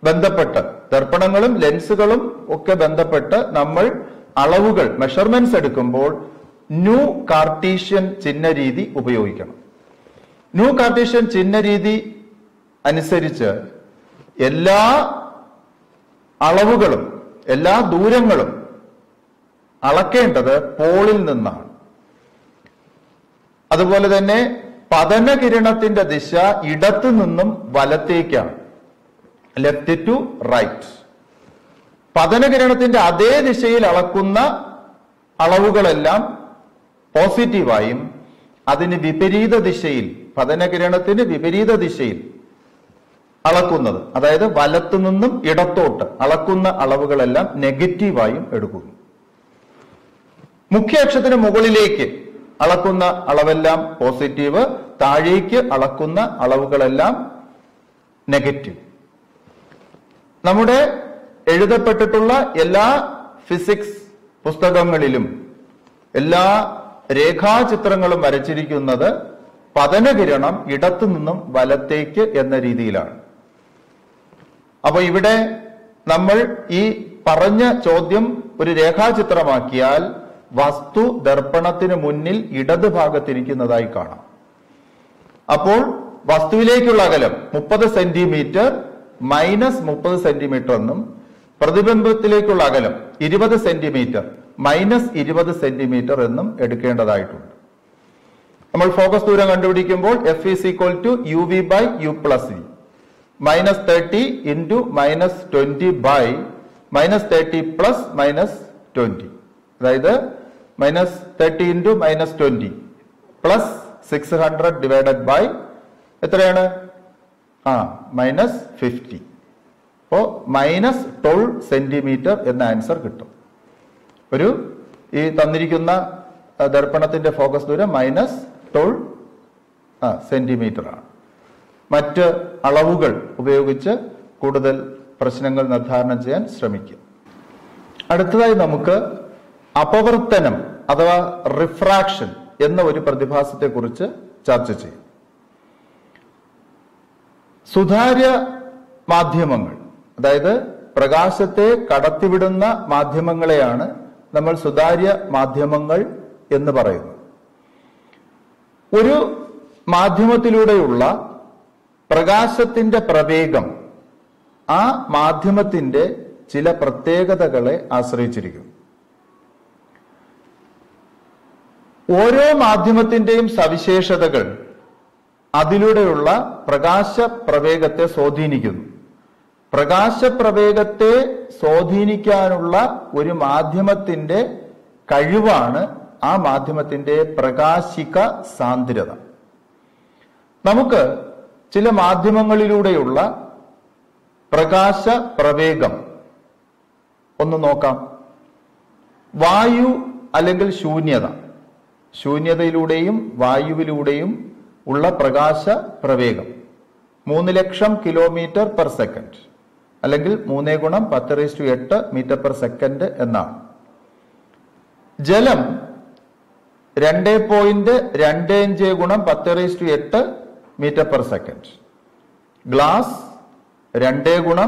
ബന്ധപ്പെട്ട്, ദർപ്പണങ്ങളും ലെൻസുകളും ഒക്കെ ബന്ധപ്പെട്ട് നമ്മൾ അളവുകൾ, മെഷർമെന്റ്സ് എടുക്കുമ്പോൾ ന്യൂ കാർട്ടീഷ്യൻ ചിഹ്ന രീതി ഉപയോഗിക്കണം. ന്യൂ കാർട്ടീഷ്യൻ ചിഹ്ന രീതി അനുസരിച്ച് എല്ലാ അളവുകളും, എല്ലാ ദൂരങ്ങളും അളക്കേണ്ടത് പോളിൽ നിന്നാണ്. അതുപോലെ തന്നെ പതനകിരണത്തിന്റെ ദിശ ഇടത്തു നിന്നും വലത്തേക്കാണ്, ലെഫ്റ്റ് ടു റൈറ്റ്. പതനകിരണത്തിന്റെ അതേ ദിശയിൽ അളക്കുന്ന അളവുകളെല്ലാം പോസിറ്റീവായും അതിന് വിപരീത ദിശയിൽ, പതനകിരണത്തിന് വിപരീത ദിശയിൽ അളക്കുന്നത്, അതായത് വലത്തു നിന്നും ഇടത്തോട്ട് അളക്കുന്ന അളവുകളെല്ലാം നെഗറ്റീവായും എടുക്കുന്നു. മുഖ്യ അക്ഷത്തിന് മുകളിലേക്ക് അളക്കുന്ന അളവെല്ലാം പോസിറ്റീവ്, താഴേക്ക് അളക്കുന്ന അളവുകളെല്ലാം നെഗറ്റീവ്. നമ്മുടെ എഴുതപ്പെട്ടിട്ടുള്ള എല്ലാ ഫിസിക്സ് പുസ്തകങ്ങളിലും എല്ലാ രേഖാചിത്രങ്ങളും വരച്ചിരിക്കുന്നത് പതനകിരണം ഇടത്തു നിന്നും വലത്തേക്ക് എന്ന രീതിയിലാണ്. അപ്പൊ ഇവിടെ നമ്മൾ ഈ പറഞ്ഞ ചോദ്യം ഒരു രേഖാചിത്രമാക്കിയാൽ വസ്തു ദർപ്പണത്തിന് മുന്നിൽ ഇടത് ഭാഗത്തിരിക്കുന്നതായി കാണാം. അപ്പോൾ വസ്തുവിലേക്കുള്ള അകലം 30 സെന്റിമീറ്റർ മൈനസ് 30 സെന്റിമീറ്റർ എന്നും, പ്രതിബിംബത്തിലേക്കുള്ള അകലം 20 സെന്റിമീറ്റർ മൈനസ് 20 സെന്റിമീറ്റർ എന്നും എടുക്കേണ്ടതായിട്ടുണ്ട്. നമ്മൾ ഫോക്കസ് ദൂരം കണ്ടുപിടിക്കുമ്പോൾ f is equal to uv by u plus v, minus 30 into minus 20 by minus 30 plus minus 20, അതായത് minus 30 into minus 20 plus 600 divided by എത്രയാണ്? മൈനസ് 50. അപ്പോ മൈനസ് 12 സെന്റിമീറ്റർ എന്ന ആൻസർ കിട്ടും. ഈ തന്നിരിക്കുന്ന ദർപ്പണത്തിന്റെ ഫോക്കസ് ദൂരം മൈനസ് 12 സെന്റിമീറ്റർ ആണ്. മറ്റ് അളവുകൾ ഉപയോഗിച്ച് കൂടുതൽ പ്രശ്നങ്ങൾ നിർദ്ധാരണം ചെയ്യാൻ ശ്രമിക്കും. അടുത്തതായി നമുക്ക് അപവർത്തനം അഥവാ റിഫ്രാക്ഷൻ എന്ന ഒരു പ്രതിഭാസത്തെക്കുറിച്ച് ചർച്ച ചെയ്യും. സുതാര്യ മാധ്യമങ്ങൾ, അതായത് പ്രകാശത്തെ കടത്തിവിടുന്ന മാധ്യമങ്ങളെയാണ് നമ്മൾ സുതാര്യ മാധ്യമങ്ങൾ എന്ന് പറയുന്നത്. ഒരു മാധ്യമത്തിലൂടെയുള്ള പ്രകാശത്തിന്റെ പ്രവേഗം ആ മാധ്യമത്തിന്റെ ചില പ്രത്യേകതകളെ ആശ്രയിച്ചിരിക്കും. ഓരോ മാധ്യമത്തിന്റെയും സവിശേഷതകൾ അതിലൂടെയുള്ള പ്രകാശ പ്രവേഗത്തെ സ്വാധീനിക്കുന്നു. പ്രകാശപ്രവേഗത്തെ സ്വാധീനിക്കാനുള്ള ഒരു മാധ്യമത്തിന്റെ കഴിവാണ് ആ മാധ്യമത്തിന്റെ പ്രകാശിക സാന്ദ്രത. നമുക്ക് ചില മാധ്യമങ്ങളിലൂടെയുള്ള പ്രകാശ പ്രവേഗം ഒന്ന് നോക്കാം. വായു അല്ലെങ്കിൽ ശൂന്യത, ശൂന്യതയിലൂടെയും വായുവിലൂടെയും ഉള്ള പ്രകാശ പ്രവേഗം 3,00,000 കിലോമീറ്റർ പെർ സെക്കൻഡ് അല്ലെങ്കിൽ 3 × 10⁸ മീറ്റർ പെർ സെക്കൻഡ് എന്നാണ്. ജലം 2.25 × 10⁸ metre per second. Glass 2 ×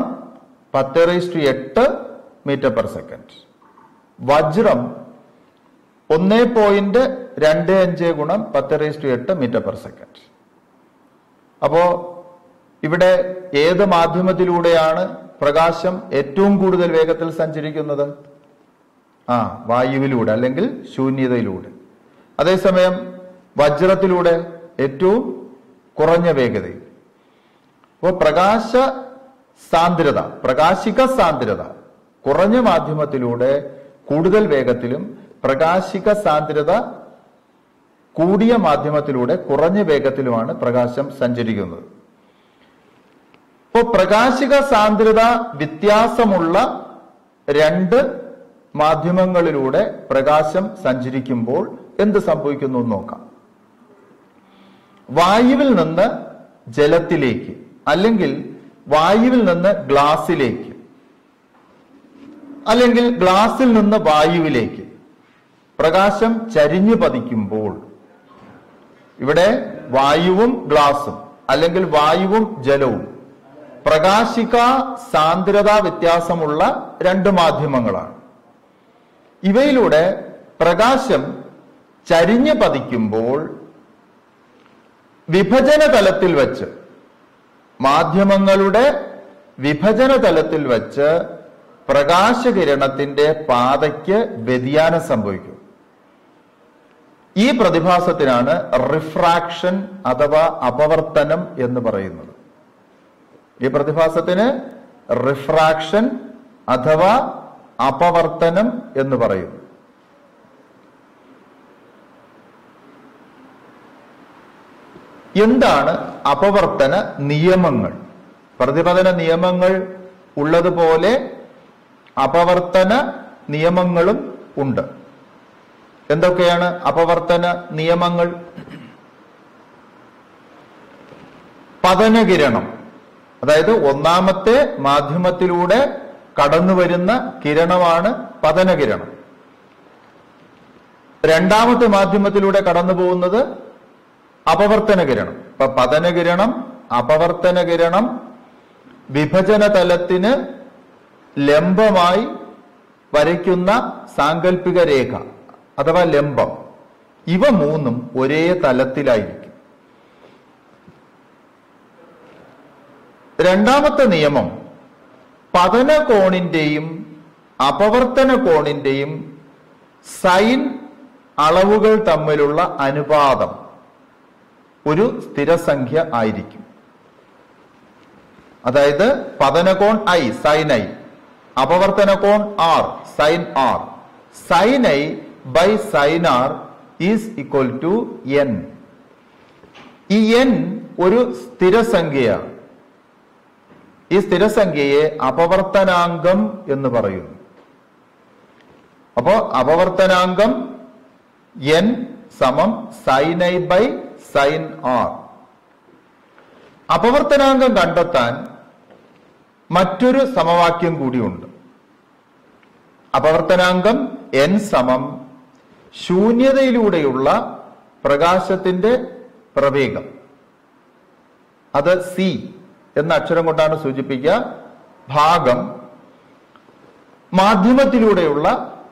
10⁸ metre per second. വജ്രം 1.25 × 10⁸ മീറ്റർ പെർ സെക്കൻഡ്. അപ്പോ ഇവിടെ ഏത് മാധ്യമത്തിലൂടെയാണ് പ്രകാശം ഏറ്റവും കൂടുതൽ വേഗത്തിൽ സഞ്ചരിക്കുന്നത്? വായുവിലൂടെ അല്ലെങ്കിൽ ശൂന്യതയിലൂടെ. അതേസമയം വജ്രത്തിലൂടെ ഏറ്റവും കുറഞ്ഞ വേഗതയിൽ. അപ്പോൾ പ്രകാശ സാന്ദ്രത, പ്രകാശിക സാന്ദ്രത കുറഞ്ഞ മാധ്യമത്തിലൂടെ കൂടുതൽ വേഗത്തിലും പ്രകാശിക സാന്ദ്രത കൂടിയ മാധ്യമത്തിലൂടെ കുറഞ്ഞ വേഗത്തിലുമാണ് പ്രകാശം സഞ്ചരിക്കുന്നത്. ഇപ്പോൾ പ്രകാശിക സാന്ദ്രത വ്യത്യാസമുള്ള രണ്ട് മാധ്യമങ്ങളിലൂടെ പ്രകാശം സഞ്ചരിക്കുമ്പോൾ എന്ത് സംഭവിക്കുന്നു എന്ന് നോക്കാം. വായുവിൽ നിന്ന് ജലത്തിലേക്ക് അല്ലെങ്കിൽ വായുവിൽ നിന്ന് ഗ്ലാസിലേക്ക് അല്ലെങ്കിൽ ഗ്ലാസിൽ നിന്ന് വായുവിലേക്ക് പ്രകാശം ചരിഞ്ഞു പതിക്കുമ്പോൾ ഇവിടെ വായുവും ഗ്ലാസും അല്ലെങ്കിൽ വായുവും ജലവും പ്രകാശിക സാന്ദ്രത വ്യത്യാസമുള്ള രണ്ട് മാധ്യമങ്ങളാണ്. ഇവയിലൂടെ പ്രകാശം ചരിഞ്ഞു പതിക്കുമ്പോൾ വിഭജന തലത്തിൽ വച്ച്, മാധ്യമങ്ങളുടെ വിഭജന തലത്തിൽ വച്ച് പ്രകാശകിരണത്തിന്റെ പാതയ്ക്ക് വ്യതിയാനം സംഭവിക്കും. ഈ പ്രതിഭാസത്തിനാണ് റിഫ്രാക്ഷൻ അഥവാ അപവർത്തനം എന്ന് പറയുന്നത്. ഈ പ്രതിഭാസത്തിന് റിഫ്രാക്ഷൻ അഥവാ അപവർത്തനം എന്ന് പറയുന്നു. എന്താണ് അപവർത്തന നിയമങ്ങൾ? പ്രതിപതന നിയമങ്ങൾ ഉള്ളതുപോലെ അപവർത്തന നിയമങ്ങളും ഉണ്ട്. എന്തൊക്കെയാണ് അപവർത്തന നിയമങ്ങൾ? പതനകിരണം, അതായത് ഒന്നാമത്തെ മാധ്യമത്തിലൂടെ കടന്നു വരുന്ന കിരണമാണ് പതനകിരണം. രണ്ടാമത്തെ മാധ്യമത്തിലൂടെ കടന്നു പോകുന്നത് അപവർത്തന കിരണം. ഇപ്പൊ പതനകിരണം, അപവർത്തന കിരണം വിഭജന തലത്തിന് ലംബമായി വരയ്ക്കുന്ന സാങ്കല്പിക രേഖ അഥവാ ലംബം, ഇവ മൂന്നും ഒരേ തലത്തിലായിരിക്കും. രണ്ടാമത്തെ നിയമം പതന കോണിന്റെയും അപവർത്തന കോണിന്റെയും സൈൻ അളവുകൾ തമ്മിലുള്ള അനുപാതം ഒരു സ്ഥിരസംഖ്യ ആയിരിക്കും. അതായത് പതനകോൺ ഐ സൈൻ ഐ, അപവർത്തന കോൺ R sine R. Sine I by sine R is equal to N. ഈ എൻ ഒരു സ്ഥിരസംഖ്യയാണ്. ഈ സ്ഥിരസംഖ്യയെ അപവർത്തനാങ്കം എന്ന് പറയുന്നു. അപ്പോ അപവർത്തനാങ്കം എൻ സമം sine I by sine R. അപവർത്തനാങ്കം കണ്ടെത്താൻ മറ്റൊരു സമവാക്യം കൂടിയുണ്ട്. അപവർത്തനാങ്കം n സമം ശൂന്യതയിലൂടെയുള്ള പ്രകാശത്തിന്റെ പ്രവേഗം. അത് സി എന്ന അക്ഷരം കൊണ്ടാണ് സൂചിപ്പിക്കുക. ഭാഗം മാധ്യമത്തിലൂടെയുള്ള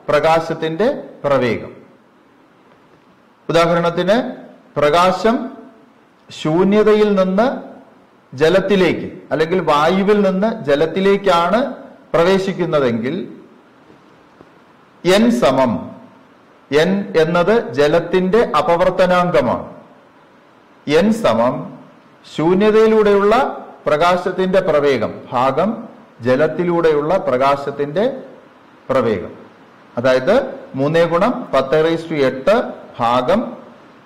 പ്രകാശത്തിന്റെ പ്രവേഗം. ഉദാഹരണത്തിന് പ്രകാശം ശൂന്യതയിൽ നിന്ന് ജലത്തിലേക്ക് അല്ലെങ്കിൽ വായുവിൽ നിന്ന് ജലത്തിലേക്കാണ് പ്രവേശിക്കുന്നതെങ്കിൽ n സമം, n എന്നത് ജലത്തിന്റെ അപവർത്തനാങ്കമാണ്. n സമം ശൂന്യതയിലൂടെയുള്ള പ്രകാശത്തിന്റെ പ്രവേഗം ഭാഗം ജലത്തിലൂടെയുള്ള പ്രകാശത്തിന്റെ പ്രവേഗം. അതായത് 3 ഗുണം 10⁸8 ഭാഗം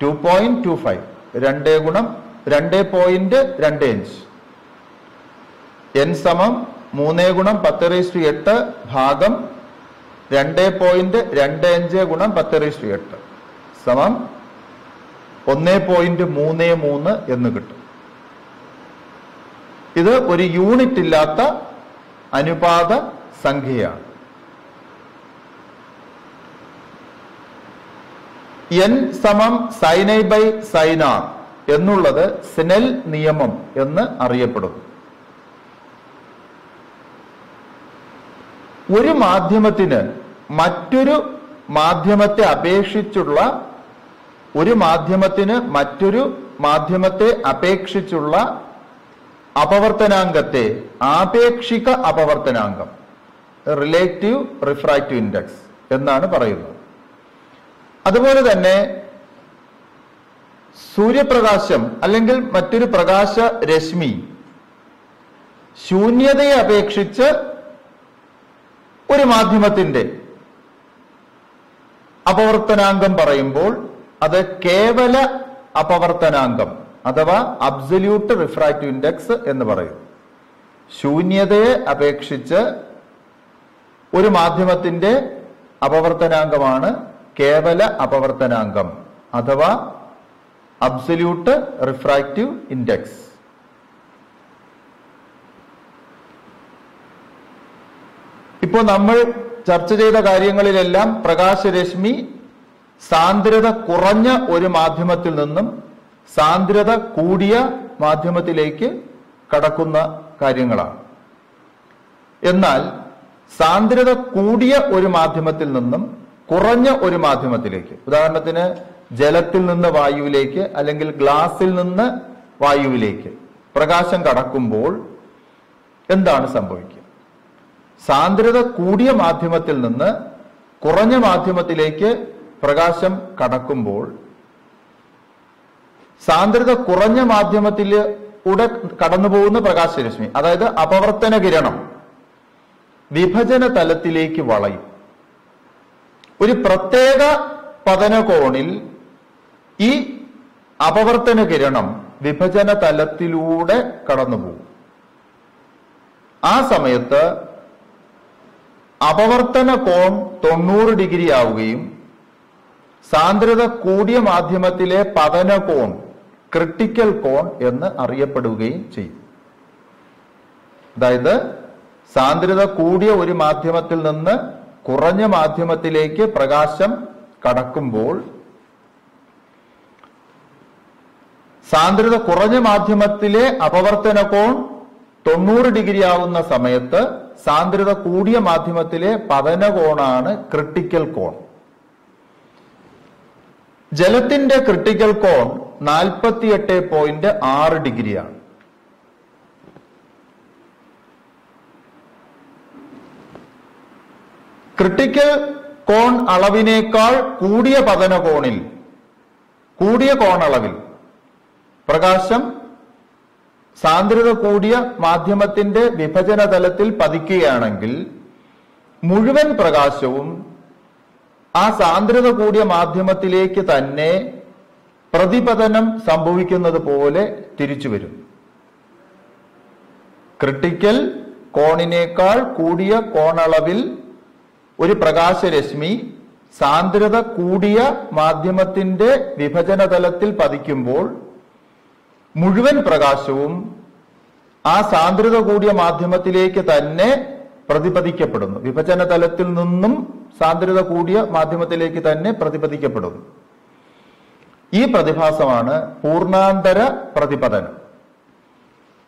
2.25, 2 ഗുണം 2.25. n സമം 3 ഗുണം 10⁸8 ഭാഗം 2.25 ഗുണം 10⁸8 സമം 1.33 എന്ന് കിട്ടും. ഇത് ഒരു യൂണിറ്റ് ഇല്ലാത്ത അനുപാത സംഖ്യയാണ്. n സമം sine I by sine r എന്നുള്ളത് സ്നെൽ നിയമം എന്ന് അറിയപ്പെടുന്നു. ഒരു മാധ്യമത്തിന് മറ്റൊരു മാധ്യമത്തെ അപേക്ഷിച്ചുള്ള അപവർത്തനാങ്കത്തെ ആപേക്ഷിക അപവർത്തനാങ്കം, റിലേറ്റീവ് റിഫ്രാക്റ്റീവ് ഇൻഡെക്സ് എന്നാണ് പറയുന്നത്. അതുപോലെ തന്നെ സൂര്യപ്രകാശം അല്ലെങ്കിൽ മറ്റൊരു പ്രകാശ രശ്മി ശൂന്യതയെ അപേക്ഷിച്ച് ഒരു മാധ്യമത്തിന്റെ അപവർത്തനാങ്കം പറയുമ്പോൾ അത് കേവല അപവർത്തനാങ്കം അഥവാ അബ്സല്യൂട്ട് റിഫ്രാക്റ്റീവ് ഇൻഡെക്സ് എന്ന് പറയും. ശൂന്യതയെ അപേക്ഷിച്ച് ഒരു മാധ്യമത്തിന്റെ അപവർത്തനാങ്കമാണ് കേവല അപവർത്തനാങ്കം അഥവാ അബ്സല്യൂട്ട് റിഫ്രാക്റ്റീവ് ഇൻഡെക്സ്. ഇപ്പോൾ നമ്മൾ ചർച്ച ചെയ്ത കാര്യങ്ങളിലെല്ലാം പ്രകാശരശ്മി സാന്ദ്രത കുറഞ്ഞ ഒരു മാധ്യമത്തിൽ നിന്നും സാന്ദ്രത കൂടിയ മാധ്യമത്തിലേക്ക് കടക്കുന്ന കാര്യങ്ങളാണ്. എന്നാൽ സാന്ദ്രത കൂടിയ ഒരു മാധ്യമത്തിൽ നിന്നും കുറഞ്ഞ ഒരു മാധ്യമത്തിലേക്ക്, ഉദാഹരണത്തിന് ജലത്തിൽ നിന്ന് വായുവിലേക്ക് അല്ലെങ്കിൽ ഗ്ലാസിൽ നിന്ന് വായുവിലേക്ക് പ്രകാശം കടക്കുമ്പോൾ എന്താണ് സംഭവിക്കുക? സാന്ദ്രത കൂടിയ മാധ്യമത്തിൽ നിന്ന് കുറഞ്ഞ മാധ്യമത്തിലേക്ക് പ്രകാശം കടക്കുമ്പോൾ സാന്ദ്രത കുറഞ്ഞ മാധ്യമത്തിലൂടെ കടന്നുപോകുന്ന പ്രകാശരശ്മി, അതായത് അപവർത്തന കിരണം, വിഭജന തലത്തിലേക്ക് വളയും. ഒരു പ്രത്യേക പതനകോണിൽ ഈ അപവർത്തന കിരണം വിഭജന തലത്തിലൂടെ കടന്നുപോകും. ആ സമയത്ത് അപവർത്തന കോൺ 90 ഡിഗ്രി ആവുകയും സാന്ദ്രത കൂടിയ മാധ്യമത്തിലെ പതന കോൺ ക്രിട്ടിക്കൽ കോൺ എന്ന് അറിയപ്പെടുകയും ചെയ്യും. അതായത് സാന്ദ്രത കൂടിയ ഒരു മാധ്യമത്തിൽ നിന്ന് കുറഞ്ഞ മാധ്യമത്തിലേക്ക് പ്രകാശം കടക്കുമ്പോൾ സാന്ദ്രത കുറഞ്ഞ മാധ്യമത്തിലെ അപവർത്തന കോൺ 90 ഡിഗ്രി ആവുന്ന സമയത്ത് സാന്ദ്രത കൂടിയ മാധ്യമത്തിലെ പതന കോണാണ് ക്രിട്ടിക്കൽ കോൺ. ജലത്തിന്റെ ക്രിട്ടിക്കൽ കോൺ 48.6 ഡിഗ്രിയാണ്. ക്രിട്ടിക്കൽ കോൺ അളവിനേക്കാൾ കൂടിയ പതന കോണിൽ, കൂടിയ കോണളവിൽ പ്രകാശം സാന്ദ്രത കൂടിയ മാധ്യമത്തിന്റെ വിഭജന തലത്തിൽ പതിക്കുകയാണെങ്കിൽ മുഴുവൻ പ്രകാശവും ആ സാന്ദ്രത കൂടിയ മാധ്യമത്തിലേക്ക് തന്നെ പ്രതിപതനം സംഭവിക്കുന്നത് പോലെ തിരിച്ചു വരും. ക്രിട്ടിക്കൽ കോണിനേക്കാൾ കൂടിയ കോണളവിൽ ഒരു പ്രകാശരശ്മി സാന്ദ്രത കൂടിയ മാധ്യമത്തിന്റെ വിഭജന തലത്തിൽ പതിക്കുമ്പോൾ മുഴുവൻ പ്രകാശവും ആ സാന്ദ്രത കൂടിയ മാധ്യമത്തിലേക്ക് തന്നെ പ്രതിപതിക്കപ്പെടുന്നു. വിഭജന തലത്തിൽ നിന്നും സാന്ദ്രത കൂടിയ മാധ്യമത്തിലേക്ക് തന്നെ പ്രതിപതിക്കപ്പെടുന്നു. ഈ പ്രതിഭാസമാണ് പൂർണ്ണാന്തര പ്രതിപതനം.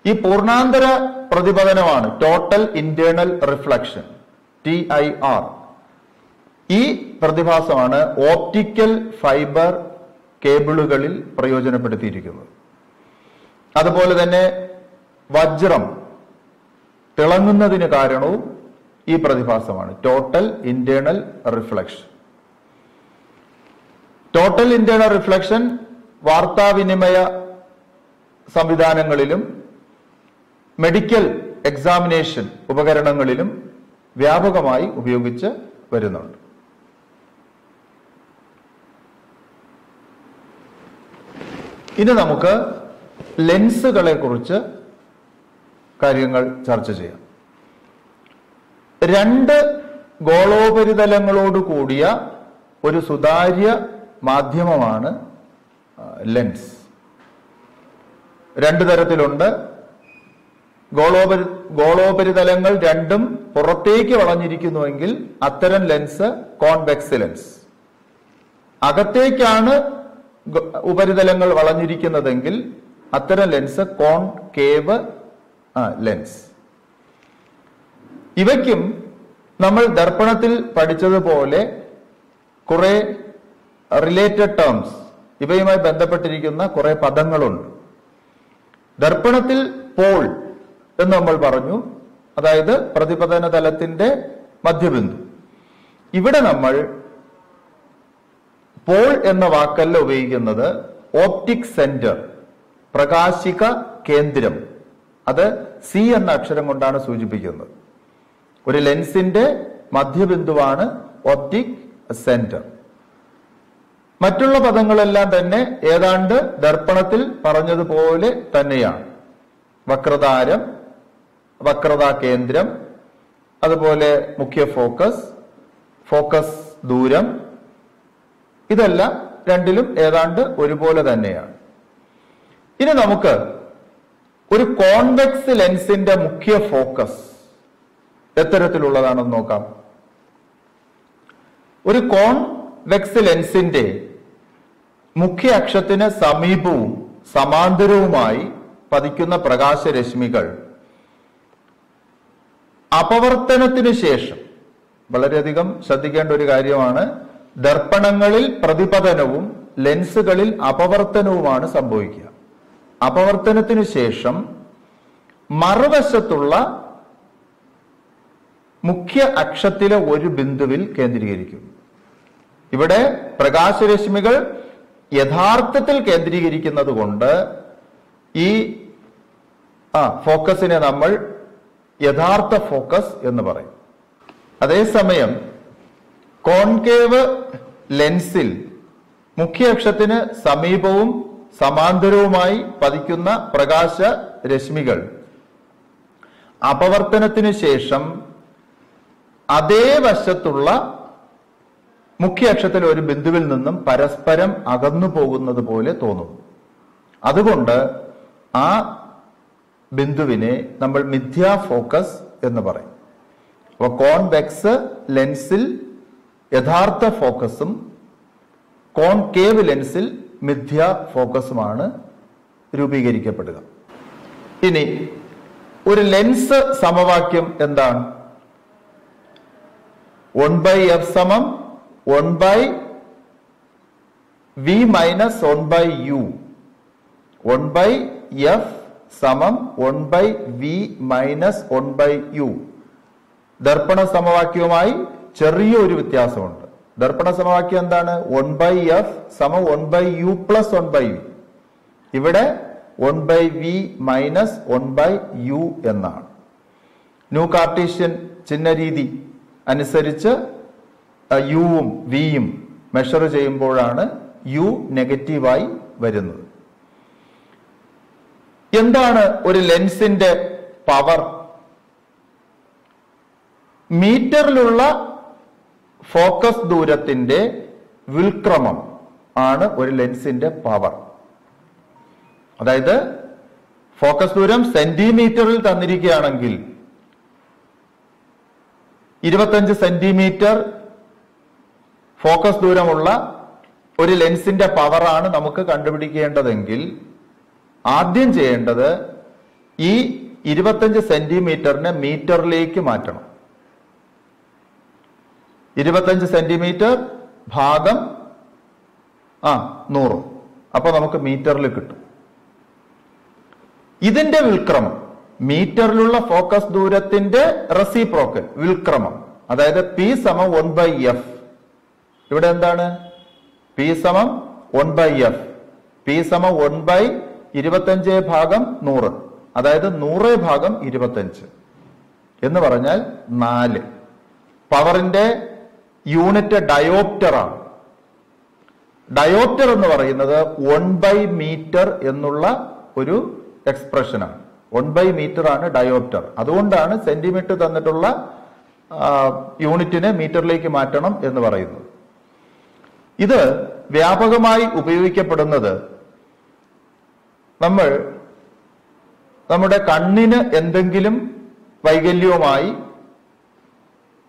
ഈ പൂർണ്ണാന്തര പ്രതിപതനമാണ് ടോട്ടൽ ഇന്റേണൽ റിഫ്ലക്ഷൻ, TIR. ഈ പ്രതിഭാസമാണ് ഓപ്റ്റിക്കൽ ഫൈബർ കേബിളുകളിൽ പ്രയോജനപ്പെടുത്തിയിരിക്കുന്നത്. അതുപോലെ തന്നെ വജ്രം തിളങ്ങുന്നതിന് കാരണവും ഈ പ്രതിഭാസമാണ്, total internal reflection. Total internal reflection വാർത്താവിനിമയ സംവിധാനങ്ങളിലും മെഡിക്കൽ എക്സാമിനേഷൻ ഉപകരണങ്ങളിലും വ്യാപകമായി ഉപയോഗിച്ച് വരുന്നുണ്ട്. ഇനി നമുക്ക് ലെൻസുകളെ കുറിച്ച് കാര്യങ്ങൾ ചർച്ച ചെയ്യാം. രണ്ട് ഗോളോപരിതലങ്ങളോട് കൂടിയ ഒരു സുതാര്യ മാധ്യമമാണ് ലെൻസ്. രണ്ടു തരത്തിലുണ്ട്. ഗോളോപരിതലങ്ങൾ രണ്ടും പുറത്തേക്ക് വളഞ്ഞിരിക്കുന്നുവെങ്കിൽ അത്തരം ലെൻസ് കോൺവെക്സ് ലെൻസ്. അകത്തേക്കാണ് ഉപരിതലങ്ങൾ വളഞ്ഞിരിക്കുന്നതെങ്കിൽ അത്തരം ലെൻസ് കോൺകേവ് ലെൻസ്. ഇവയ്ക്കും നമ്മൾ ദർപ്പണത്തിൽ പഠിച്ചതുപോലെ കുറെ റിലേറ്റഡ് ടേംസ്, ഇവയുമായി ബന്ധപ്പെട്ടിരിക്കുന്ന കുറെ പദങ്ങളുണ്ട്. ദർപ്പണത്തിൽ പോൾ എന്ന് നമ്മൾ പറഞ്ഞു, അതായത് പ്രതിപതന തലത്തിന്റെ മധ്യബിന്ദു. ഇവിടെ നമ്മൾ പോൾ എന്ന വാക്കല്ല ഉപയോഗിക്കുന്നത്, ഓപ്റ്റിക് സെന്റർ, പ്രകാശിക കേന്ദ്രം. അത് സി എന്ന അക്ഷരം കൊണ്ടാണ് സൂചിപ്പിക്കുന്നത്. ഒരു ലെൻസിന്റെ മധ്യബിന്ദുവാണ് ഓപ്റ്റിക് സെന്റർ. മറ്റുള്ള പദങ്ങളെല്ലാം തന്നെ ഏതാണ്ട് ദർപ്പണത്തിൽ പറഞ്ഞതുപോലെ തന്നെയാണ്. വക്രതാരം, വക്രതാ കേന്ദ്രം, അതുപോലെ മുഖ്യ ഫോക്കസ്, ഫോക്കസ് ദൂരം, ഇതെല്ലാം രണ്ടിലും ഏതാണ്ട് ഒരുപോലെ തന്നെയാണ്. ഇനി നമുക്ക് ഒരു കോൺവെക്സ് ലെൻസിന്റെ മുഖ്യ ഫോക്കസ് എത്തരത്തിലുള്ളതാണെന്ന് നോക്കാം. ഒരു കോൺവെക്സ് ലെൻസിന്റെ മുഖ്യ അക്ഷത്തിന് സമീപവും സമാന്തരവുമായി പതിക്കുന്ന പ്രകാശരശ്മികൾ അപവർത്തനത്തിനു ശേഷം, വളരെയധികം ശ്രദ്ധിക്കേണ്ട ഒരു കാര്യമാണ്, ദർപ്പണങ്ങളിൽ പ്രതിപതനവും ലെൻസുകളിൽ അപവർത്തനവുമാണ് സംഭവിക്കുക. അപവർത്തനത്തിനു ശേഷം മറുവശത്തുള്ള മുഖ്യ അക്ഷത്തിലെ ഒരു ബിന്ദുവിൽ കേന്ദ്രീകരിക്കും. ഇവിടെ പ്രകാശരശ്മികൾ യഥാർത്ഥത്തിൽ കേന്ദ്രീകരിക്കുന്നത് കൊണ്ട് ഈ ഫോക്കസിനെ നമ്മൾ യഥാർത്ഥ ഫോക്കസ് എന്ന് പറയും. അതേസമയം കോൺകേവ് ലെൻസിൽ മുഖ്യ അക്ഷത്തിന് സമീപവും സമാന്തരവുമായി പതിക്കുന്ന പ്രകാശ രശ്മികൾ അപവർത്തനത്തിനു ശേഷം അതേ വശത്തുള്ള മുഖ്യ അക്ഷത്തിലെ ഒരു ബിന്ദുവിൽ നിന്നും പരസ്പരം അകന്നു പോകുന്നത് പോലെ തോന്നുന്നു. അതുകൊണ്ട് ആ ബിന്ദുവിനെ നമ്മൾ മിഥ്യാ ഫോക്കസ് എന്ന് പറയും. അപ്പൊ കോൺവെക്സ് ലെൻസിൽ യഥാർത്ഥ ഫോക്കസും കോൺകേവ് ലെൻസിൽ മിഥ്യാ ഫോക്കസുമാണ് രൂപീകരിക്കപ്പെടുക. ഇനി ഒരു ലെൻസ് സമവാക്യം എന്താണ്? 1/f സമം 1/v മൈനസ് 1/u. 1/f സമം 1/v മൈനസ് 1/u. ദർപ്പണ സമവാക്യവുമായി ചെറിയൊരു വ്യത്യാസമുണ്ട്. ദർപ്പണ സമവാക്യം എന്താണ്? 1/f സമം 1/u പ്ലസ് 1/v. ഇവിടെ 1/v മൈനസ് 1/u എന്നാണ്. ന്യൂ കാർട്ടീഷ്യൻ ചിഹ്നരീതി അനുസരിച്ച് യുവും വിയും മെഷർ ചെയ്യുമ്പോഴാണ് യു നെഗറ്റീവായി വരുന്നത്. എന്താണ് ഒരു ലെൻസിന്റെ പവർ? മീറ്ററിലുള്ള ഫോക്കസ് ദൂരത്തിന്റെ വിൽക്രമം ആണ് ഒരു ലെൻസിന്റെ പവർ. അതായത് ഫോക്കസ് ദൂരം സെന്റിമീറ്ററിൽ തന്നിരിക്കുകയാണെങ്കിൽ 25 സെന്റിമീറ്റർ ഫോക്കസ് ദൂരമുള്ള ഒരു ലെൻസിന്റെ പവറാണ് നമുക്ക് കണ്ടുപിടിക്കേണ്ടതെങ്കിൽ ആദ്യം ചെയ്യേണ്ടത് ഈ 25 സെന്റിമീറ്ററിനെ മീറ്ററിലേക്ക് മാറ്റണം. 25 സെന്റിമീറ്റർ ഭാഗം 100, അപ്പൊ നമുക്ക് മീറ്ററിൽ കിട്ടും. ഇതിന്റെ വിൽക്രമം, മീറ്ററിലുള്ള ഫോക്കസ് ദൂരത്തിന്റെ റെസിപ്രോക്കൽ വിൽക്രമം, അതായത് P = 1/f. ഇവിടെ എന്താണ്? P = 1/f. P = 1/25/100, അതായത് 100/25 എന്ന് പറഞ്ഞാൽ 4. പവറിന്റെ യൂണിറ്റ് ഡയോപ്റ്റർ ആണ്. ഡയോപ്റ്റർ എന്ന് പറയുന്നത് 1/മീറ്റർ എന്നുള്ള ഒരു എക്സ്പ്രഷനാണ്. 1/മീറ്റർ ആണ് ഡയോപ്റ്റർ. അതുകൊണ്ടാണ് സെന്റിമീറ്റർ തന്നിട്ടുള്ള യൂണിറ്റിനെ മീറ്ററിലേക്ക് മാറ്റണം എന്ന് പറയുന്നത്. ഇത് വ്യാപകമായി ഉപയോഗിക്കപ്പെടുന്നത് നമ്മൾ നമ്മുടെ കണ്ണിന് എന്തെങ്കിലും വൈകല്യവുമായി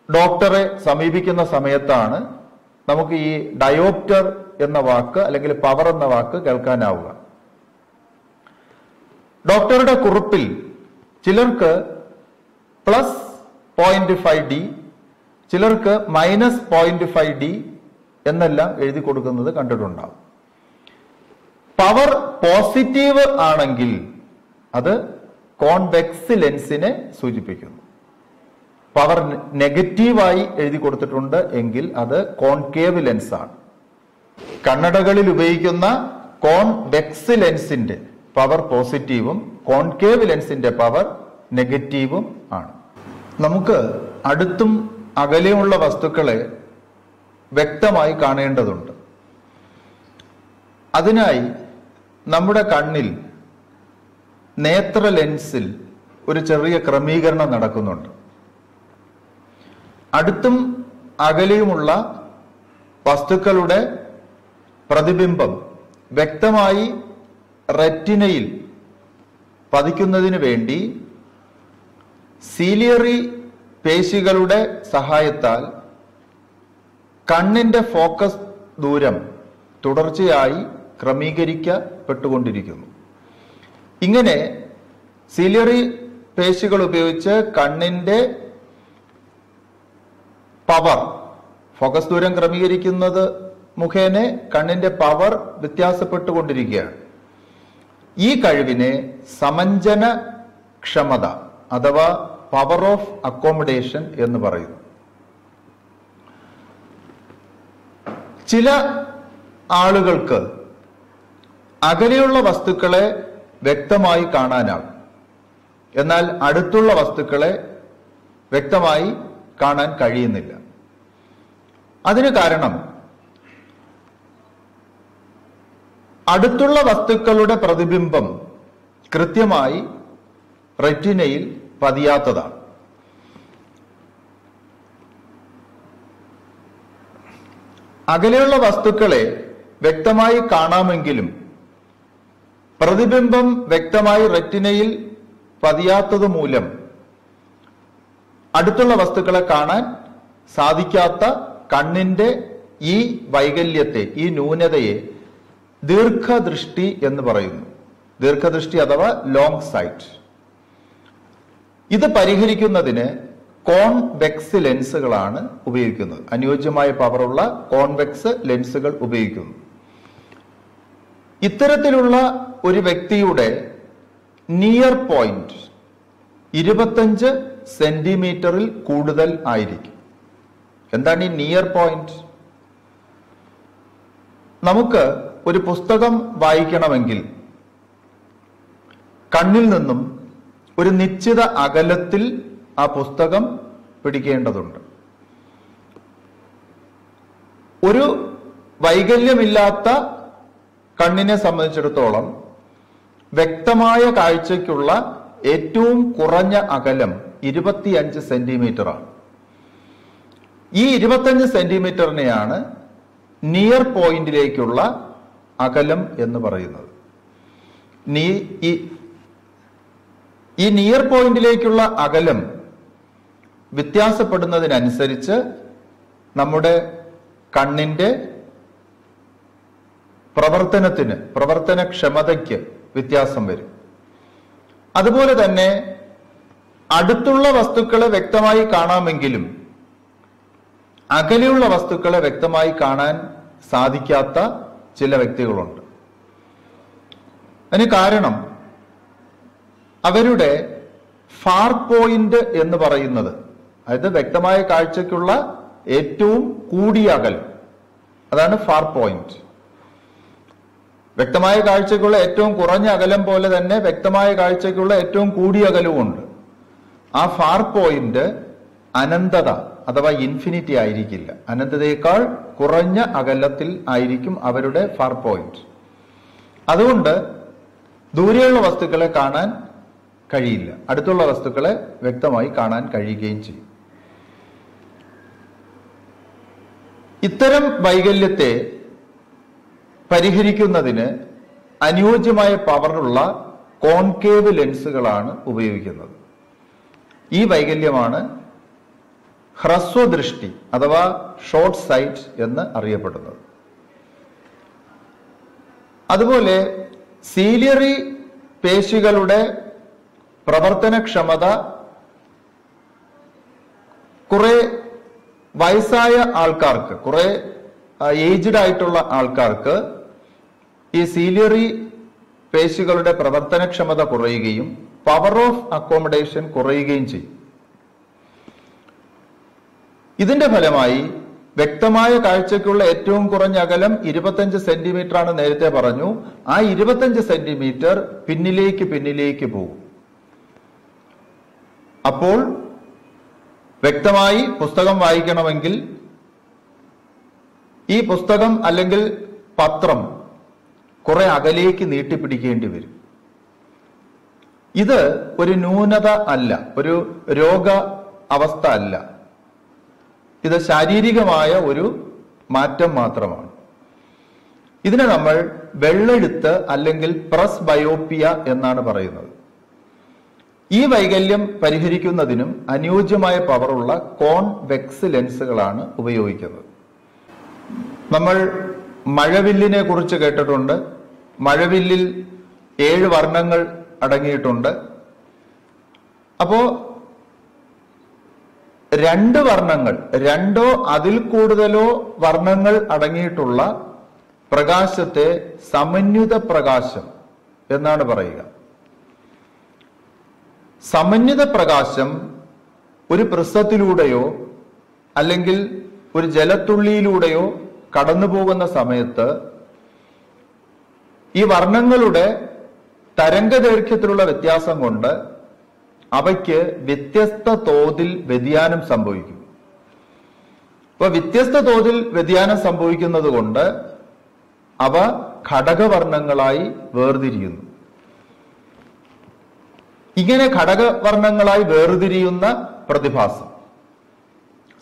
ഡോക്ടറെ സമീപിക്കുന്ന സമയത്താണ് നമുക്ക് ഈ ഡയോപ്റ്റർ എന്ന വാക്ക് അല്ലെങ്കിൽ പവർ എന്ന വാക്ക് കേൾക്കാനാവുക. ഡോക്ടറുടെ കുറിപ്പിൽ ചിലർക്ക് +0.5D, ചിലർക്ക് -0.5D എന്നെല്ലാം എഴുതി കൊടുക്കുന്നത് കണ്ടിട്ടുണ്ടാവും. പവർ പോസിറ്റീവ് ആണെങ്കിൽ അത് കോൺവെക്സ് ലെൻസിനെ സൂചിപ്പിക്കുന്നു. പവർ നെഗറ്റീവായി എഴുതി കൊടുത്തിട്ടുണ്ട് എങ്കിൽ അത് കോൺകേവ് ലെൻസ് ആണ്. കണ്ണടകളിൽ ഉപയോഗിക്കുന്ന കോൺവെക്സ് ലെൻസിന്റെ പവർ പോസിറ്റീവും കോൺകേവ് ലെൻസിന്റെ പവർ നെഗറ്റീവും ആണ്. നമുക്ക് അടുത്തും അകലെയുമുള്ള വസ്തുക്കളെ വ്യക്തമായി കാണേണ്ടതുണ്ട്. അതിനായി നമ്മുടെ കണ്ണിൽ നേത്ര ലെൻസിൽ ഒരു ചെറിയ ക്രമീകരണം നടക്കുന്നുണ്ട്. അടുത്തും അകലെയുമുള്ള വസ്തുക്കളുടെ പ്രതിബിംബം വ്യക്തമായി റെറ്റിനയിൽ പതിക്കുന്നതിന് വേണ്ടി സീലിയറി പേശികളുടെ സഹായത്താൽ കണ്ണിന്റെ ഫോക്കസ് ദൂരം തുടർച്ചയായി ക്രമീകരിക്കപ്പെട്ടുകൊണ്ടിരിക്കുന്നു. ഇങ്ങനെ സീലിയറി പേശികൾ ഉപയോഗിച്ച് കണ്ണിന്റെ പവർ, ഫോക്കസ് ദൂരം ക്രമീകരിക്കുന്നത് മുഖേന കണ്ണിന്റെ പവർ വ്യത്യാസപ്പെട്ടുകൊണ്ടിരിക്കുകയാണ്. ഈ കഴിവിനെ സമഞ്ജന ക്ഷമത അഥവാ പവർ ഓഫ് അക്കോമഡേഷൻ എന്ന് പറയുന്നു. ചില ആളുകൾക്ക് അകലെയുള്ള വസ്തുക്കളെ വ്യക്തമായി കാണാനാകും, എന്നാൽ അടുത്തുള്ള വസ്തുക്കളെ വ്യക്തമായി കാണാൻ കഴിയുന്നില്ല. അതിന് കാരണം അടുത്തുള്ള വസ്തുക്കളുടെ പ്രതിബിംബം കൃത്യമായി റെറ്റിനയിൽ പതിയാത്തതാണ്. അകലെയുള്ള വസ്തുക്കളെ വ്യക്തമായി കാണാമെങ്കിലും പ്രതിബിംബം വ്യക്തമായി റെറ്റിനയിൽ പതിയാത്തത് മൂലം അടുത്തുള്ള വസ്തുക്കളെ കാണാൻ സാധിക്കാത്ത കണ്ണിന്റെ ഈ വൈകല്യത്തെ, ഈ ന്യൂനതയെ ദീർഘദൃഷ്ടി എന്ന് പറയുന്നു. ദീർഘദൃഷ്ടി അഥവാ ലോങ് സൈറ്റ്. ഇത് പരിഹരിക്കുന്നതിന് കോൺവെക്സ് ലെൻസുകളാണ് ഉപയോഗിക്കുന്നത്. അനുയോജ്യമായ പവറുള്ള കോൺവെക്സ് ലെൻസുകൾ ഉപയോഗിക്കുന്നു. ഇത്തരത്തിലുള്ള ഒരു വ്യക്തിയുടെ നിയർ പോയിന്റ് 25 സെന്റിമീറ്ററിൽ കൂടുതൽ ആയിരിക്കും. എന്താണ് ഈ നിയർ പോയിന്റ്? നമുക്ക് ഒരു പുസ്തകം വായിക്കണമെങ്കിൽ കണ്ണിൽ നിന്നും ഒരു നിശ്ചിത അകലത്തിൽ ആ പുസ്തകം പിടിക്കേണ്ടതുണ്ട്. ഒരു വൈകല്യമില്ലാത്ത കണ്ണിനെ സംബന്ധിച്ചിടത്തോളം വ്യക്തമായ കാഴ്ചയ്ക്കുള്ള ഏറ്റവും കുറഞ്ഞ അകലം 25 സെന്റിമീറ്റർ ആണ്. ഈ 25 സെന്റിമീറ്ററിനെയാണ് നിയർ പോയിന്റിലേക്കുള്ള അകലം എന്ന് പറയുന്നത്. ഈ നിയർ പോയിന്റിലേക്കുള്ള അകലം വ്യത്യാസപ്പെടുന്നതിനനുസരിച്ച് നമ്മുടെ കണ്ണിന്റെ പ്രവർത്തനക്ഷമതയ്ക്ക് വ്യത്യാസം വരും. അതുപോലെ തന്നെ അടുത്തുള്ള വസ്തുക്കളെ വ്യക്തമായി കാണാമെങ്കിലും അകലെയുള്ള വസ്തുക്കളെ വ്യക്തമായി കാണാൻ സാധിക്കാത്ത ചില വ്യക്തികളുണ്ട്. അതിന് കാരണം അവരുടെ ഫാർ പോയിന്റ് എന്ന് പറയുന്നത്, അതായത് വ്യക്തമായ കാഴ്ചയ്ക്കുള്ള ഏറ്റവും കൂടിയ അകലം, അതാണ് ഫാർ പോയിന്റ്. വ്യക്തമായ കാഴ്ചയ്ക്കുള്ള ഏറ്റവും കുറഞ്ഞ അകലം പോലെ തന്നെ വ്യക്തമായ കാഴ്ചയ്ക്കുള്ള ഏറ്റവും കൂടിയ അകലവുമുണ്ട്. ആ ഫാർ പോയിന്റ് അനന്തത അഥവാ ഇൻഫിനിറ്റി ആയിരിക്കില്ല. അനന്തതയേക്കാൾ കുറഞ്ഞ അകലത്തിൽ ആയിരിക്കും അവരുടെ ഫാർ പോയിന്റ്. അതുകൊണ്ട് ദൂരെയുള്ള വസ്തുക്കളെ കാണാൻ കഴിയില്ല, അടുത്തുള്ള വസ്തുക്കളെ വ്യക്തമായി കാണാൻ കഴിയുകയും ചെയ്യും. ഇത്തരം വൈകല്യത്തെ പരിഹരിക്കുന്നതിന് അനുയോജ്യമായ പവറുള്ള കോൺകേവ് ലെൻസുകളാണ് ഉപയോഗിക്കുന്നത്. ഈ വൈകല്യമാണ് ഹ്രസ്വദൃഷ്ടി അഥവാ ഷോർട്ട് സൈറ്റ് എന്ന് അറിയപ്പെടുന്നത്. അതുപോലെ സീലിയറി പേശികളുടെ പ്രവർത്തനക്ഷമത കുറെ വയസ്സായ ആൾക്കാർക്ക്, കുറെ ഏജ്ഡ് ആയിട്ടുള്ള ആൾക്കാർക്ക് ഈ സീലിയറി പേശികളുടെ പ്രവർത്തനക്ഷമത കുറയുകയും പവർ ഓഫ് അക്കോമഡേഷൻ കുറയുകയും ചെയ്യും. ഇതിന്റെ ഫലമായി വ്യക്തമായ കാഴ്ചയ്ക്കുള്ള ഏറ്റവും കുറഞ്ഞ അകലം 25 സെന്റിമീറ്റർ ആണ് നേരത്തെ പറഞ്ഞു. ആ 25 സെന്റിമീറ്റർ പിന്നിലേക്ക് പോകും. അപ്പോൾ വ്യക്തമായി പുസ്തകം വായിക്കണമെങ്കിൽ ഈ പുസ്തകം അല്ലെങ്കിൽ പത്രം കുറെ അകലേക്ക് നീട്ടിപ്പിടിക്കേണ്ടി വരും. ഇത് ഒരു ന്യൂനത അല്ല, ഒരു രോഗ അവസ്ഥ അല്ല. ഇത് ശാരീരികമായ ഒരു മാറ്റം മാത്രമാണ്. ഇതിനെ നമ്മൾ വെള്ളെഴുത്ത് അല്ലെങ്കിൽ പ്രസ് ബയോപ്പിയ എന്നാണ് പറയുന്നത്. ഈ വൈകല്യം പരിഹരിക്കുന്നതിനും അനുയോജ്യമായ പവറുള്ള കോൺവെക്സ് ലെൻസുകളാണ് ഉപയോഗിക്കുന്നത്. നമ്മൾ മഴവില്ലിനെ കുറിച്ച് കേട്ടിട്ടുണ്ട്. മഴവില്ലിൽ 7 വർണ്ണങ്ങൾ അടങ്ങിയിട്ടുണ്ട്. അപ്പോ 2 വർണ്ണങ്ങൾ, 2ഓ അതിൽ കൂടുതലോ വർണ്ണങ്ങൾ അടങ്ങിയിട്ടുള്ള പ്രകാശത്തെ സമന്വിത പ്രകാശം എന്നാണ് പറയുക. സമന്വിത പ്രകാശം ഒരു പ്രിസത്തിലൂടെയോ അല്ലെങ്കിൽ ഒരു ജലത്തുള്ളിയിലൂടെയോ കടന്നു പോകുന്ന സമയത്ത് ഈ വർണ്ണങ്ങളുടെ തരംഗദൈർഘ്യത്തിലുള്ള വ്യത്യാസം കൊണ്ട് അവയ്ക്ക് വ്യത്യസ്ത തോതിൽ വ്യതിയാനം സംഭവിക്കും. അപ്പൊ വ്യത്യസ്ത തോതിൽ വ്യതിയാനം സംഭവിക്കുന്നത് കൊണ്ട് അവ ഘടകവർണ്ണങ്ങളായി വേർതിരിയുന്നു. ഇങ്ങനെ ഘടകവർണ്ണങ്ങളായി വേർതിരിയുന്ന പ്രതിഭാസം,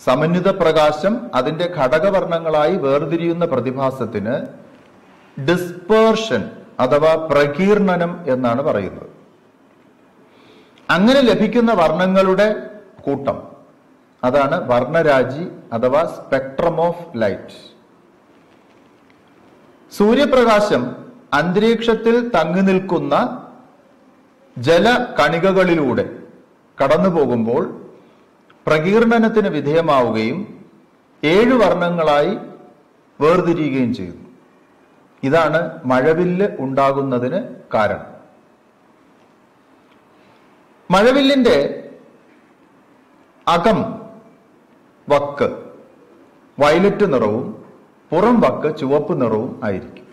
സമന്വിത പ്രകാശം അതിന്റെ ഘടകവർണ്ണങ്ങളായി വേർതിരിയുന്ന പ്രതിഭാസത്തിന് ഡിസ്പേർഷൻ അഥവാ പ്രകീർണനം എന്നാണ് പറയുന്നത്. അങ്ങനെ ലഭിക്കുന്ന വർണ്ണങ്ങളുടെ കൂട്ടം, അതാണ് വർണ്ണരാജി അഥവാ സ്പെക്ട്രം ഓഫ് ലൈറ്റ്. സൂര്യപ്രകാശം അന്തരീക്ഷത്തിൽ തങ്ങി നിൽക്കുന്ന ജലകണികകളിലൂടെ കടന്നു പോകുമ്പോൾ പ്രകീർണനത്തിന് വിധേയമാവുകയും 7 വർണ്ണങ്ങളായി വേർതിരിയുകയും ചെയ്യുന്നു. ഇതാണ് മഴവില്ല് ഉണ്ടാകുന്നതിന് കാരണം. മഴവില്ലിന്റെ അകം വക്ക് വയലറ്റ് നിറവും പുറം വക്ക് ചുവപ്പ് നിറവും ആയിരിക്കും.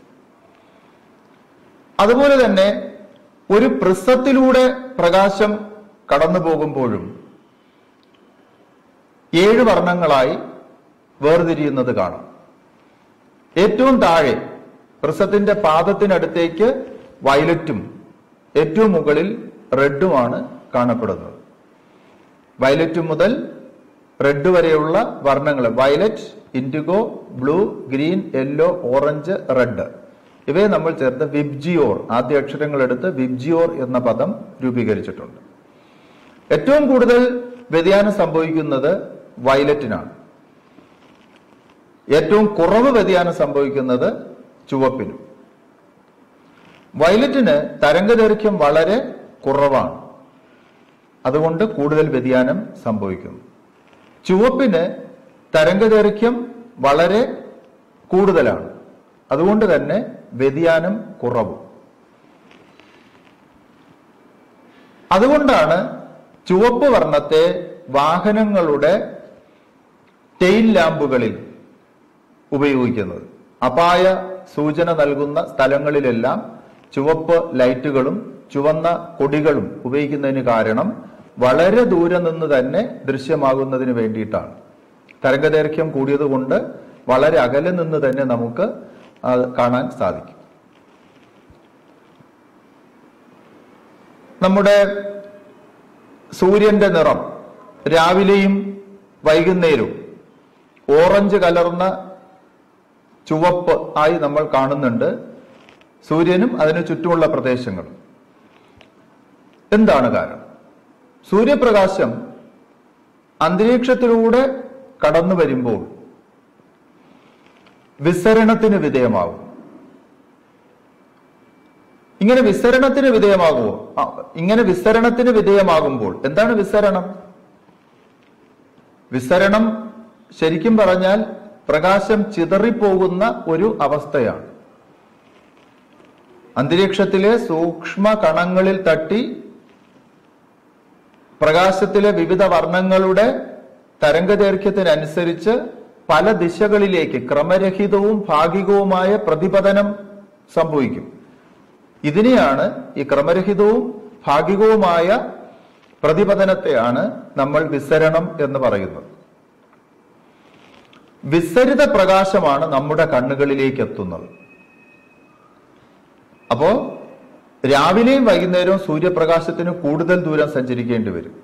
അതുപോലെ തന്നെ ഒരു പ്രിസത്തിലൂടെ പ്രകാശം കടന്നു പോകുമ്പോഴും 7 വർണ്ണങ്ങളായി വേർതിരിയുന്നത് കാണാം. ഏറ്റവും താഴെ പ്രിസത്തിന്റെ പാദത്തിനടുത്തേക്ക് വയലറ്റും ഏറ്റവും മുകളിൽ റെഡുമാണ് കാണപ്പെടുന്നത്. വയലറ്റ് മുതൽ റെഡ് വരെയുള്ള വർണ്ണങ്ങൾ violet, IndiGo, blue, green, yellow, orange, red ഇവയെ നമ്മൾ ചേർത്ത് വിബ്ജിയോർ, ആദ്യ അക്ഷരങ്ങൾ എടുത്ത് വിബ്ജിയോർ എന്ന പദം രൂപീകരിച്ചിട്ടുണ്ട്. ഏറ്റവും കൂടുതൽ വ്യതിയാനം സംഭവിക്കുന്നത് വയലറ്റിനാണ്. ഏറ്റവും കുറവ് വ്യതിയാനം സംഭവിക്കുന്നത് ചുവപ്പിനും. വയലറ്റിന് തരംഗദൈർഘ്യം വളരെ കുറവാണ്, അതുകൊണ്ട് കൂടുതൽ വ്യതിയാനം സംഭവിക്കുന്നു. ചുവപ്പിന് തരംഗദൈർഘ്യം വളരെ കൂടുതലാണ്, അതുകൊണ്ട് തന്നെ വ്യതിയാനം കുറവും. അതുകൊണ്ടാണ് ചുവപ്പ് വർണ്ണത്തെ വാഹനങ്ങളുടെ ടെയിൽ ലാമ്പുകളിൽ ഉപയോഗിക്കുന്നത്. അപായ സൂചന നൽകുന്ന സ്ഥലങ്ങളിലെല്ലാം ചുവപ്പ് ലൈറ്റുകളും ചുവന്ന കൊടികളും ഉപയോഗിക്കുന്നതിന് കാരണം വളരെ ദൂരെ നിന്ന് തന്നെ ദൃശ്യമാകുന്നതിന് വേണ്ടിയിട്ടാണ്. തരംഗദൈർഘ്യം കൂടിയതുകൊണ്ട് വളരെ അകലെ നിന്ന് തന്നെ നമുക്ക് കാണാൻ സാധിക്കും. നമ്മുടെ സൂര്യന്റെ നിറം രാവിലെയും വൈകുന്നേരവും ഓറഞ്ച് കലർന്ന ചുവപ്പ് ആയി നമ്മൾ കാണുന്നുണ്ട്, സൂര്യനും അതിനു ചുറ്റുമുള്ള പ്രദേശങ്ങളും. എന്താണ് കാരണം? സൂര്യപ്രകാശം അന്തരീക്ഷത്തിലൂടെ കടന്നു വരുമ്പോൾ വിസരണത്തിന് വിധേയമാകും. ഇങ്ങനെ വിസരണത്തിന് വിധേയമാകുമ്പോൾ എന്താണ് വിസരണം? വിസരണം ശരിക്കും പറഞ്ഞാൽ പ്രകാശം ചിതറിപ്പോകുന്ന ഒരു അവസ്ഥയാണ്. അന്തരീക്ഷത്തിലെ സൂക്ഷ്മ കണങ്ങളിൽ തട്ടി പ്രകാശത്തിലെ വിവിധ വർണ്ണങ്ങളുടെ തരംഗദൈർഘ്യത്തിനനുസരിച്ച് പല ദിശകളിലേക്ക് ക്രമരഹിതവും ഭാഗികവുമായ പ്രതിപതനം സംഭവിക്കും. ഇതിനെയാണ്, ഈ ക്രമരഹിതവും ഭാഗികവുമായ പ്രതിപതനത്തെയാണ് നമ്മൾ വിസരണം എന്ന് പറയുന്നത്. വിസരിത പ്രകാശമാണ് നമ്മുടെ കണ്ണുകളിലേക്ക് എത്തുന്നത്. അപ്പോ രാവിലെയും വൈകുന്നേരവും സൂര്യപ്രകാശത്തിന് കൂടുതൽ ദൂരം സഞ്ചരിക്കേണ്ടി വരും.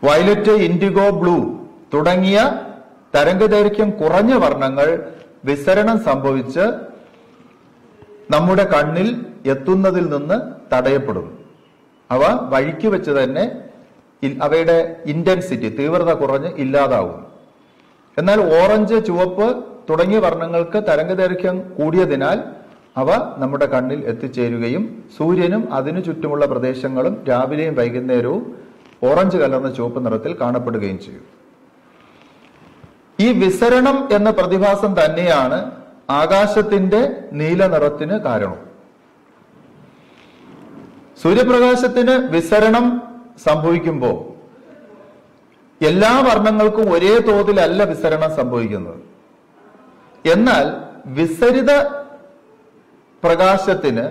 വയലറ്റ്, ഇൻഡിഗോ, ബ്ലൂ തുടങ്ങിയ തരംഗദൈർഘ്യം കുറഞ്ഞ വർണ്ണങ്ങൾ വിസരണം സംഭവിച്ച് നമ്മുടെ കണ്ണിൽ എത്തുന്നതിൽ നിന്ന് തടയപ്പെടുന്നു. അവ വഴിക്ക് വെച്ച് തന്നെ അവയുടെ ഇന്റൻസിറ്റി, തീവ്രത കുറഞ്ഞ് ഇല്ലാതാവുന്നു. എന്നാൽ ഓറഞ്ച്, ചുവപ്പ് തുടങ്ങിയ വർണ്ണങ്ങൾക്ക് തരംഗദൈർഘ്യം കൂടിയതിനാൽ അവ നമ്മുടെ കണ്ണിൽ എത്തിച്ചേരുകയും സൂര്യനും അതിനു ചുറ്റുമുള്ള പ്രദേശങ്ങളും രാവിലെയും വൈകുന്നേരവും ഓറഞ്ച് കലർന്ന ചുവപ്പ് നിറത്തിൽ കാണപ്പെടുകയും ചെയ്യും. ഈ വിസരണം എന്ന പ്രതിഭാസം തന്നെയാണ് ആകാശത്തിന്റെ നീല നിറത്തിന് കാരണം. സൂര്യപ്രകാശത്തിന് വിസരണം സംഭവിക്കുമ്പോൾ എല്ലാ വർണ്ണങ്ങൾക്കും ഒരേ തോതിലല്ല വിസരണം സംഭവിക്കുന്നത്. എന്നാൽ വിസരിത പ്രകാശത്തിന്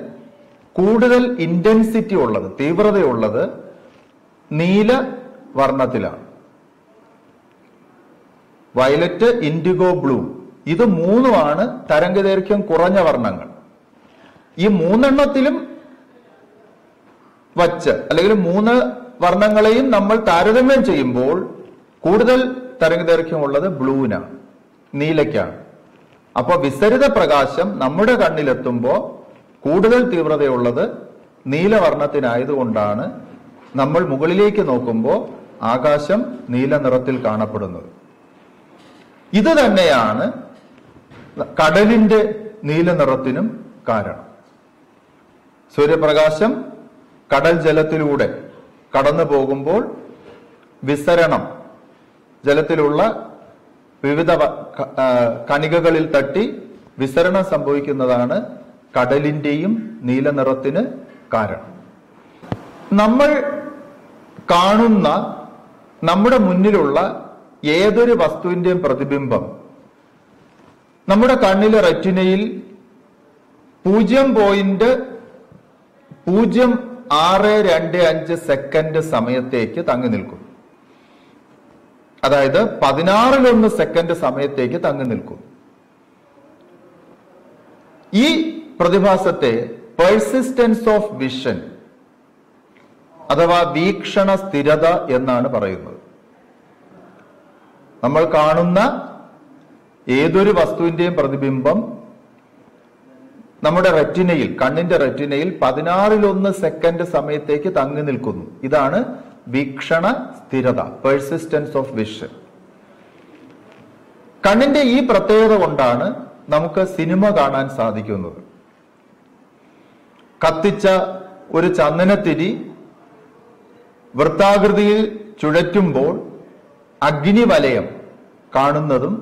കൂടുതൽ ഇന്റൻസിറ്റി ഉള്ളത്, തീവ്രതയുള്ളത് നീല വർണ്ണത്തിലാണ്. വയലറ്റ്, ഇൻഡിഗോ, ബ്ലൂ ഇത് മൂന്നുമാണ് തരംഗദൈർഘ്യം കുറഞ്ഞ വർണ്ണങ്ങൾ. ഈ മൂന്നെണ്ണത്തിലും വച്ച് അല്ലെങ്കിൽ മൂന്ന് വർണ്ണങ്ങളെയും നമ്മൾ താരതമ്യം ചെയ്യുമ്പോൾ കൂടുതൽ തരംഗദൈർഘ്യമുള്ളത് ബ്ലൂവിനാണ്, നീലയ്ക്കാണ്. അപ്പൊ വിസരിത പ്രകാശം നമ്മുടെ കണ്ണിലെത്തുമ്പോൾ കൂടുതൽ തീവ്രതയുള്ളത് നീലവർണ്ണത്തിനായതുകൊണ്ടാണ് നമ്മൾ മുകളിലേക്ക് നോക്കുമ്പോൾ ആകാശം നീല നിറത്തിൽ കാണപ്പെടുന്നത്. ഇത് തന്നെയാണ് കടലിന്റെ നീല നിറത്തിനും കാരണം. സൂര്യപ്രകാശം കടൽ ജലത്തിലൂടെ കടന്നു പോകുമ്പോൾ വിസരണം, ജലത്തിലുള്ള വിവിധ കണികകളിൽ തട്ടി വിസരണം സംഭവിക്കുന്നതാണ് കടലിന്റെയും നീല നിറത്തിന് കാരണം. നമ്മൾ കാണുന്ന, നമ്മുടെ മുന്നിലുള്ള ഏതൊരു വസ്തുവിന്റെയും പ്രതിബിംബം നമ്മുടെ കണ്ണിലെ റെറ്റിനയിൽ 0.0625 സെക്കൻഡ് സമയത്തേക്ക് തങ്ങി നിൽക്കും. അതായത് 16 സെക്കൻഡ് സമയത്തേക്ക് തങ്ങി നിൽക്കും. ഈ പ്രതിഭാസത്തെ പെർസിസ്റ്റൻസ് ഓഫ് വിഷൻ അഥവാ വീക്ഷണ സ്ഥിരത എന്നാണ് പറയുന്നത്. നമ്മൾ കാണുന്ന ഏതൊരു വസ്തുവിന്റെയും പ്രതിബിംബം നമ്മുടെ റെറ്റിനയിൽ, കണ്ണിന്റെ റെറ്റിനയിൽ 16 സെക്കൻഡ് സമയത്തേക്ക് തങ്ങി നിൽക്കുന്നു. ഇതാണ് വീക്ഷണ സ്ഥിരത, പെർസിസ്റ്റൻസ് ഓഫ് വിഷൻ. കണ്ണിന്റെ ഈ പ്രത്യേകത കൊണ്ടാണ് നമുക്ക് സിനിമ കാണാൻ സാധിക്കുന്നത്. കത്തിച്ച ഒരു ചന്ദനത്തിരി വൃത്താകൃതിയിൽ ചുഴറ്റുമ്പോൾ അഗ്നിവലയം കാണുന്നതും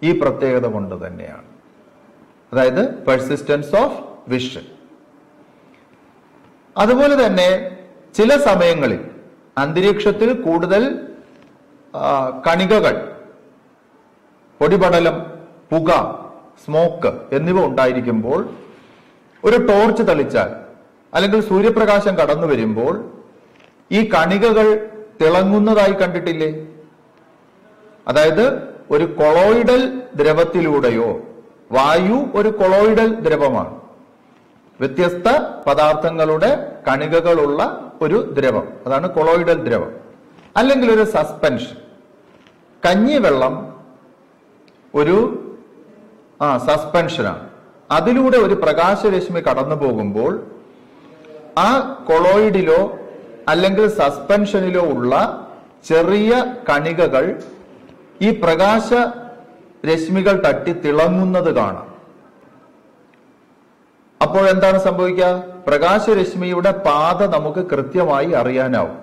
ഈ പ്രത്യേകത കൊണ്ട് തന്നെയാണ്. അതായത് പെർസിസ്റ്റൻസ് ഓഫ് വിഷൻ. അതുപോലെ തന്നെ ചില സമയങ്ങളിൽ അന്തരീക്ഷത്തിൽ കൂടുതൽ കണികകൾ, പൊടിപടലം, പുക, സ്മോക്ക് എന്നിവ ഉണ്ടായിരിക്കുമ്പോൾ ഒരു ടോർച്ച് തെളിച്ചാൽ അല്ലെങ്കിൽ സൂര്യപ്രകാശം കടന്നു വരുമ്പോൾ ഈ കണികകൾ തിളങ്ങുന്നതായി കണ്ടിട്ടില്ലേ? അതായത് ഒരു കൊളോയിഡൽ ദ്രവത്തിലൂടെയോ, വായു ഒരു കൊളോയിഡൽ ദ്രവമാണ്, വ്യത്യസ്ത പദാർത്ഥങ്ങളുടെ കണികകളുള്ള ഒരു ദ്രവം, അതാണ് കൊളോയിഡൽ ദ്രവം. അല്ലെങ്കിൽ ഒരു സസ്പെൻഷൻ, കഞ്ഞിവെള്ളം ഒരു സസ്പെൻഷനാണ്. അതിലൂടെ ഒരു പ്രകാശരശ്മി കടന്നു പോകുമ്പോൾ ആ കൊളോയിഡിലോ അല്ലെങ്കിൽ സസ്പെൻഷനിലോ ഉള്ള ചെറിയ കണികകൾ ഈ പ്രകാശ രശ്മികൾ തട്ടി തിളങ്ങുന്നത് കാണാം. അപ്പോൾ എന്താണ് സംഭവിക്കുക? പ്രകാശരശ്മിയുടെ പാത നമുക്ക് കൃത്യമായി അറിയാനാവും.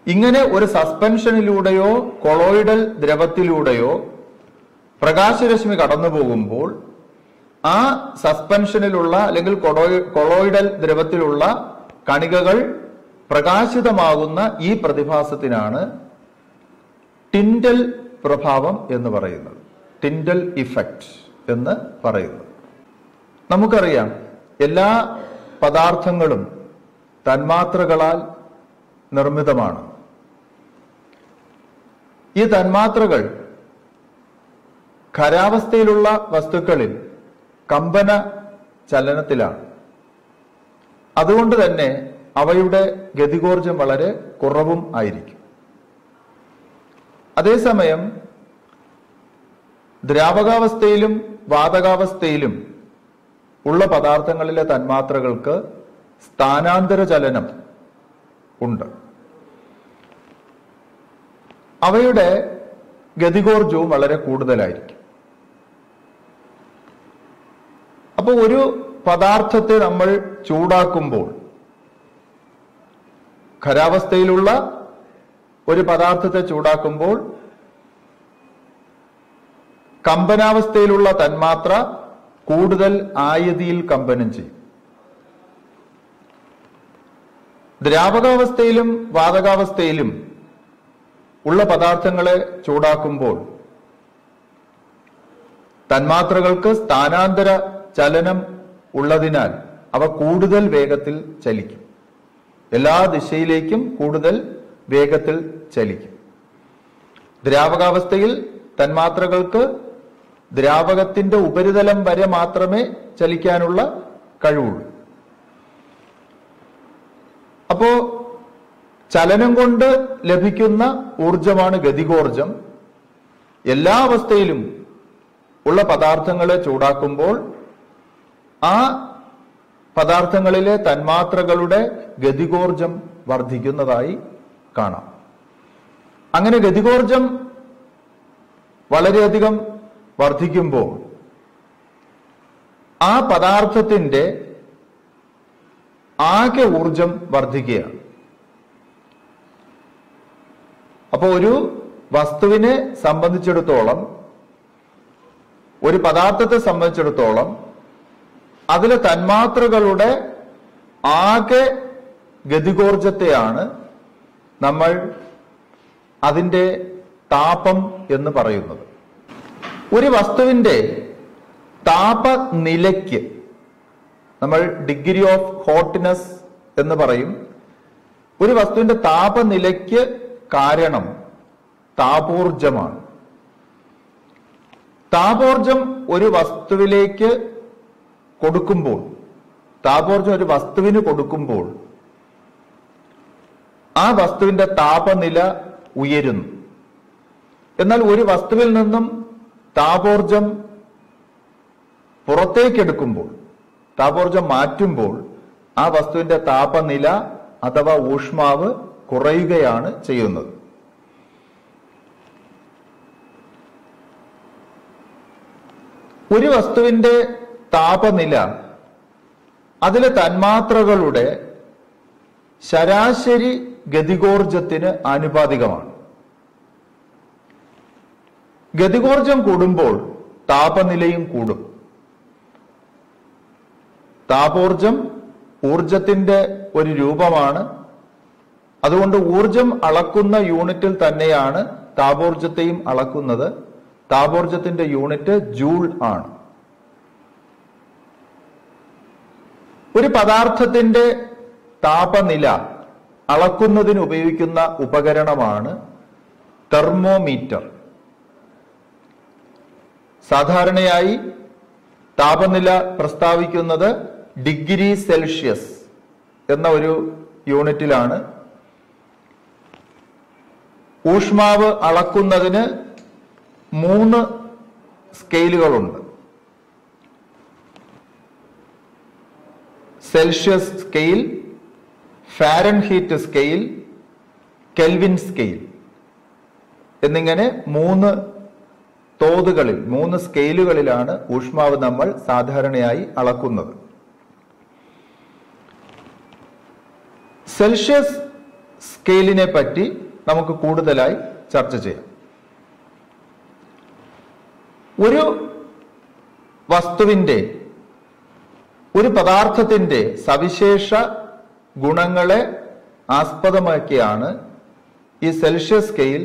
ഇങ്ങനെ ഒരു സസ്പെൻഷനിലൂടെയോ കൊളോയിഡൽ ദ്രവത്തിലൂടെയോ പ്രകാശരശ്മി കടന്നു പോകുമ്പോൾ ആ സസ്പെൻഷനിലുള്ള അല്ലെങ്കിൽ കൊളോയിഡൽ ദ്രവത്തിലുള്ള കണികകൾ പ്രകാശിതമാകുന്ന ഈ പ്രതിഭാസത്തിനാണ് ടിൻഡൽ പ്രഭാവം എന്ന് പറയുന്നത്, ടിൻഡൽ ഇഫക്റ്റ് എന്ന് പറയുന്നത്. നമുക്കറിയാം, എല്ലാ പദാർത്ഥങ്ങളും തന്മാത്രകളാൽ നിർമ്മിതമാണ്. ഈ തന്മാത്രകൾ ഖരാവസ്ഥയിലുള്ള വസ്തുക്കളിൽ കമ്പന ചലനത്തിലാണ്. അതുകൊണ്ട് തന്നെ അവയുടെ ഗതികോർജം വളരെ കുറവും ആയിരിക്കും. അതേസമയം ദ്രാവകാവസ്ഥയിലും വാതകാവസ്ഥയിലും ഉള്ള പദാർത്ഥങ്ങളിലെ തന്മാത്രകൾക്ക് സ്ഥാനാന്തര ചലനം ഉണ്ട്. അവയുടെ ഗതികോർജവും വളരെ കൂടുതലായിരിക്കും. അപ്പോൾ ഒരു പദാർത്ഥത്തെ നമ്മൾ ചൂടാക്കുമ്പോൾ, ഖരാവസ്ഥയിലുള്ള ഒരു പദാർത്ഥത്തെ ചൂടാക്കുമ്പോൾ കമ്പനാവസ്ഥയിലുള്ള തന്മാത്ര കൂടുതൽ ആയതിയിൽ കമ്പനം ചെയ്യും. ദ്രാവകാവസ്ഥയിലും വാതകാവസ്ഥയിലും ഉള്ള പദാർത്ഥങ്ങളെ ചൂടാക്കുമ്പോൾ തന്മാത്രകൾക്ക് സ്ഥാനാന്തര ചലനം ഉള്ളതിനാൽ അവ കൂടുതൽ വേഗത്തിൽ ചലിക്കും. എല്ലാ ദിശയിലേക്കും കൂടുതൽ വേഗത്തിൽ ചലിക്കും. ദ്രാവകാവസ്ഥയിൽ തന്മാത്രകൾക്ക് ദ്രാവകത്തിന്റെ ഉപരിതലം വരെ മാത്രമേ ചലിക്കാനുള്ള കഴിവുള്ളൂ. അപ്പോ ചലനം കൊണ്ട് ലഭിക്കുന്ന ഊർജമാണ് ഗതികോർജം. എല്ലാ അവസ്ഥയിലും ഉള്ള പദാർത്ഥങ്ങളെ ചൂടാക്കുമ്പോൾ ആ പദാർത്ഥങ്ങളിലെ തന്മാത്രകളുടെ ഗതികോർജം വർദ്ധിക്കുന്നതായി കാണാം. അങ്ങനെ ഗതികോർജം വളരെയധികം വർദ്ധിക്കുമ്പോൾ ആ പദാർത്ഥത്തിന്റെ ആകെ ഊർജം വർദ്ധിക്കുകയാണ്. അപ്പോൾ ഒരു വസ്തുവിനെ സംബന്ധിച്ചിടത്തോളം, ഒരു പദാർത്ഥത്തെ സംബന്ധിച്ചിടത്തോളം അതിലെ തന്മാത്രകളുടെ ആകെ ഗതികോർജത്തെയാണ് നമ്മൾ അതിന്റെ താപം എന്ന് പറയുന്നത്. ഒരു വസ്തുവിന്റെ താപനിലയ്ക്ക് നമ്മൾ ഡിഗ്രി ഓഫ് ഹോട്ട്നെസ് എന്ന് പറയും. ഒരു വസ്തുവിന്റെ താപനിലയ്ക്ക് കാരണം താപോർജമാണ്. താപോർജം ഒരു വസ്തുവിലേക്ക് കൊടുക്കുമ്പോൾ, താപോർജം ഒരു വസ്തുവിന് കൊടുക്കുമ്പോൾ ആ വസ്തുവിന്റെ താപനില ഉയരുന്നു. എന്നാൽ ഒരു വസ്തുവിൽ നിന്നും താപോർജം പുറത്തേക്കെടുക്കുമ്പോൾ, താപോർജം മാറ്റുമ്പോൾ ആ വസ്തുവിന്റെ താപനില അഥവാ ഊഷ്മാവ് കുറയുകയാണ് ചെയ്യുന്നത്. ഒരു വസ്തുവിന്റെ താപനില അതിലെ തന്മാത്രകളുടെ ശരാശരി ഗതികോർജത്തിന് ആനുപാതികമാണ്. ഗതികോർജം കൂടുമ്പോൾ താപനിലയും കൂടും. താപോർജം ഊർജത്തിന്റെ ഒരു രൂപമാണ്. അതുകൊണ്ട് ഊർജം അളക്കുന്ന യൂണിറ്റിൽ തന്നെയാണ് താപോർജത്തെയും അളക്കുന്നത്. താപോർജത്തിന്റെ യൂണിറ്റ് ജൂൾ ആണ്. ഒരു പദാർത്ഥത്തിന്റെ താപനില അളക്കുന്നതിന് ഉപയോഗിക്കുന്ന ഉപകരണമാണ് തെർമോമീറ്റർ. സാധാരണയായി താപനില പ്രസ്താവിക്കുന്നത് ഡിഗ്രി സെൽഷ്യസ് എന്ന ഒരു യൂണിറ്റിലാണ്. ഊഷ്മാവ് അളക്കുന്നതിന് 3 സ്കെയിലുകളുണ്ട്. Celsius scale, Fahrenheit scale, Kelvin scale എന്നിങ്ങനെ 3 തോതുകളിൽ 3 സ്കെയിലുകളിലാണ് ഊഷ്മാവ് നമ്മൾ സാധാരണയായി അളക്കുന്നത്. സെൽഷ്യസ് സ്കെയിലിനെ പറ്റി നമുക്ക് കൂടുതലായി ചർച്ച ചെയ്യാം. ഒരു വസ്തുവിന്റെ, ഒരു പദാർത്ഥത്തിന്റെ സവിശേഷ ഗുണങ്ങളെ ആസ്പദമാക്കിയാണ് ഈ സെൽഷ്യസ് സ്കെയിൽ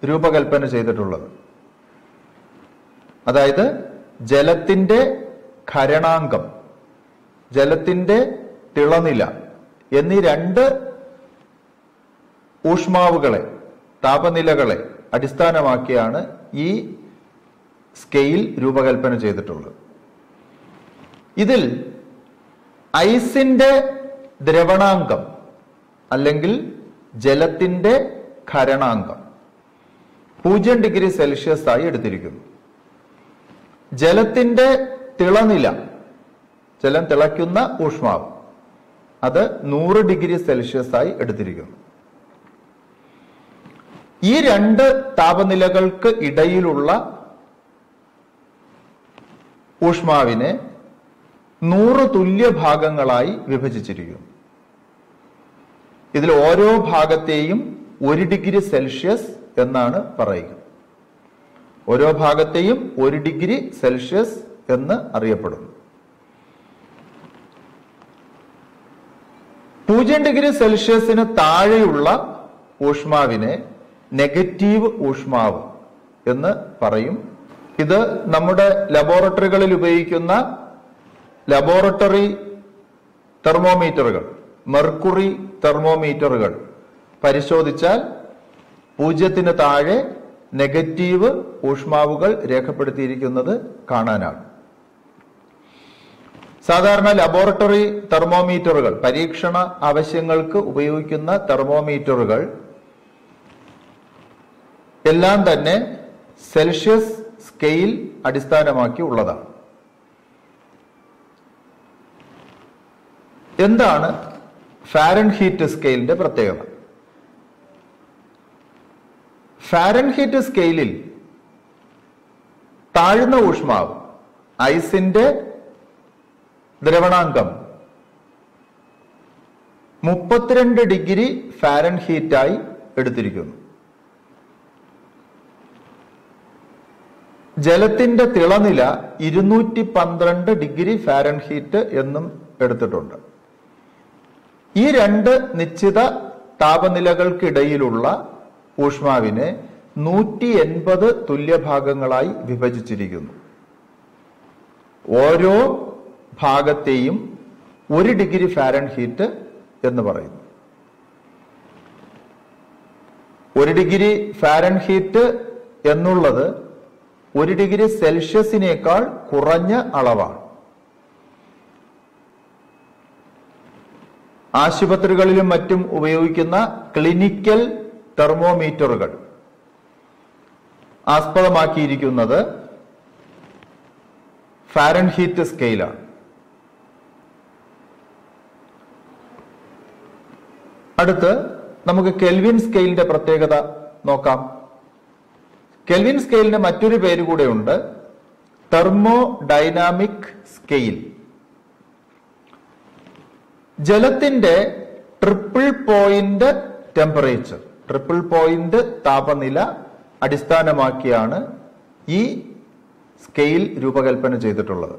രൂപകൽപ്പന ചെയ്തിട്ടുള്ളത്. അതായത് ജലത്തിന്റെ ഖരണാങ്കം, ജലത്തിന്റെ തിളനില എന്നീ 2 ഊഷ്മാവുകളെ, താപനിലകളെ അടിസ്ഥാനമാക്കിയാണ് ഈ സ്കെയിൽ രൂപകൽപ്പന ചെയ്തിട്ടുള്ളത്. ഇതിൽ ഐസിന്റെ ദ്രവണാങ്കം അല്ലെങ്കിൽ ജലത്തിന്റെ ഖരണാങ്കം 0 ഡിഗ്രി സെൽഷ്യസ് ആയി എടുത്തിരിക്കുന്നു. ജലത്തിന്റെ തിളനില, ജലം തിളയ്ക്കുന്ന ഊഷ്മാവ്, അത് 100 ഡിഗ്രി സെൽഷ്യസ് ആയി എടുത്തിരിക്കുന്നു. ഈ 2 താപനിലകൾക്ക് ഇടയിലുള്ള ഊഷ്മാവിനെ 100 തുല്യ ഭാഗങ്ങളായി വിഭജിച്ചിരിക്കുന്നു. ഇതിൽ ഓരോ ഭാഗത്തെയും 1 ഡിഗ്രി സെൽഷ്യസ് എന്നാണ് പറയുക. ഓരോ ഭാഗത്തെയും 1 ഡിഗ്രി സെൽഷ്യസ് എന്ന് അറിയപ്പെടുന്നു. 0 ഡിഗ്രി സെൽഷ്യസിന് താഴെയുള്ള ഊഷ്മാവിനെ നെഗറ്റീവ് ഊഷ്മാവ് എന്ന് പറയും. ഇത് നമ്മുടെ ലബോറട്ടറികളിൽ ഉപയോഗിക്കുന്ന ലബോറട്ടറി തെർമോമീറ്ററുകൾ, മെർക്കുറി തെർമോമീറ്ററുകൾ പരിശോധിച്ചാൽ 0 താഴെ നെഗറ്റീവ് ഊഷ്മാവുകൾ രേഖപ്പെടുത്തിയിരിക്കുന്നത് കാണാനാകും. സാധാരണ ലബോറട്ടറി തെർമോമീറ്ററുകൾ, പരീക്ഷണ ആവശ്യങ്ങൾക്ക് ഉപയോഗിക്കുന്ന തെർമോമീറ്ററുകൾ എല്ലാം തന്നെ സെൽഷ്യസ് സ്കെയിൽ അടിസ്ഥാനമാക്കി ഉള്ളതാണ്. എന്താണ് ഫാരൻഹീറ്റ് സ്കെയിലിന്റെ പ്രത്യേകത? ഫാരൻഹീറ്റ് സ്കെയിലിൽ താഴ്ന്ന ഊഷ്മാവ്, ഐസിന്റെ ദ്രവണാങ്കം 32 ഡിഗ്രി ഫാരൻഹീറ്റായി എടുത്തിരിക്കുന്നു. ജലത്തിന്റെ തിളനില 212 ഡിഗ്രി ഫാരൻഹീറ്റ് എന്നും എടുത്തിട്ടുണ്ട്. ഈ 2 നിശ്ചിത താപനിലകൾക്കിടയിലുള്ള ഊഷ്മാവിനെ 180 തുല്യഭാഗങ്ങളായി വിഭജിച്ചിരിക്കുന്നു. ഓരോ ഭാഗത്തെയും 1 ഡിഗ്രി ഫാരൻഹീറ്റ് എന്ന് പറയുന്നു. 1 ഡിഗ്രി ഫാരൻഹീറ്റ് എന്നുള്ളത് 1 ഡിഗ്രി സെൽഷ്യസിനേക്കാൾ കുറഞ്ഞ അളവാണ്. ആശുപത്രികളിലും മറ്റും ഉപയോഗിക്കുന്ന ക്ലിനിക്കൽ തെർമോമീറ്ററുകൾ ആസ്പദമാക്കിയിരിക്കുന്നത് ഫാരൻഹീറ്റ് സ്കെയിലാണ്. അടുത്ത് നമുക്ക് കെൽവിൻ സ്കെയിലിന്റെ പ്രത്യേകത നോക്കാം. കെൽവിൻ സ്കെയിലിന് മറ്റൊരു പേര് കൂടെ ഉണ്ട്, തെർമോ ഡൈനാമിക് സ്കെയിൽ. ജലത്തിന്റെ triple point temperature, triple point താപനില അടിസ്ഥാനമാക്കിയാണ് ഈ സ്കെയിൽ രൂപകൽപ്പന ചെയ്തിട്ടുള്ളത്.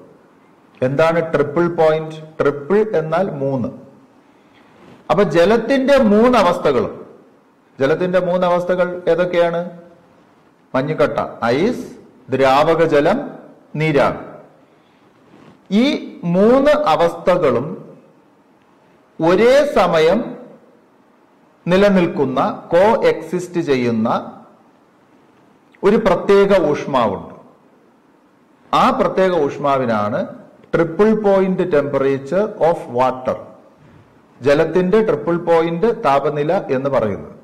എന്താണ് ട്രിപ്പിൾ പോയിന്റ്? ട്രിപ്പിൾ എന്നാൽ 3. അപ്പൊ ജലത്തിന്റെ 3 അവസ്ഥകളും, ജലത്തിന്റെ 3 അവസ്ഥകൾ ഏതൊക്കെയാണ്? മഞ്ഞുകട്ട, ഐസ്, ദ്രാവക ജലം, നീരാവി. ഈ 3 അവസ്ഥകളും ഒരേ സമയം നിലനിൽക്കുന്ന, കോ എക്സിസ്റ്റ് ചെയ്യുന്ന ഒരു പ്രത്യേക ഊഷ്മാവുണ്ട്. ആ പ്രത്യേക ഊഷ്മാവിനാണ് triple point temperature of water, ജലത്തിന്റെ ട്രിപ്പിൾ പോയിന്റ് താപനില എന്ന് പറയുന്നത്.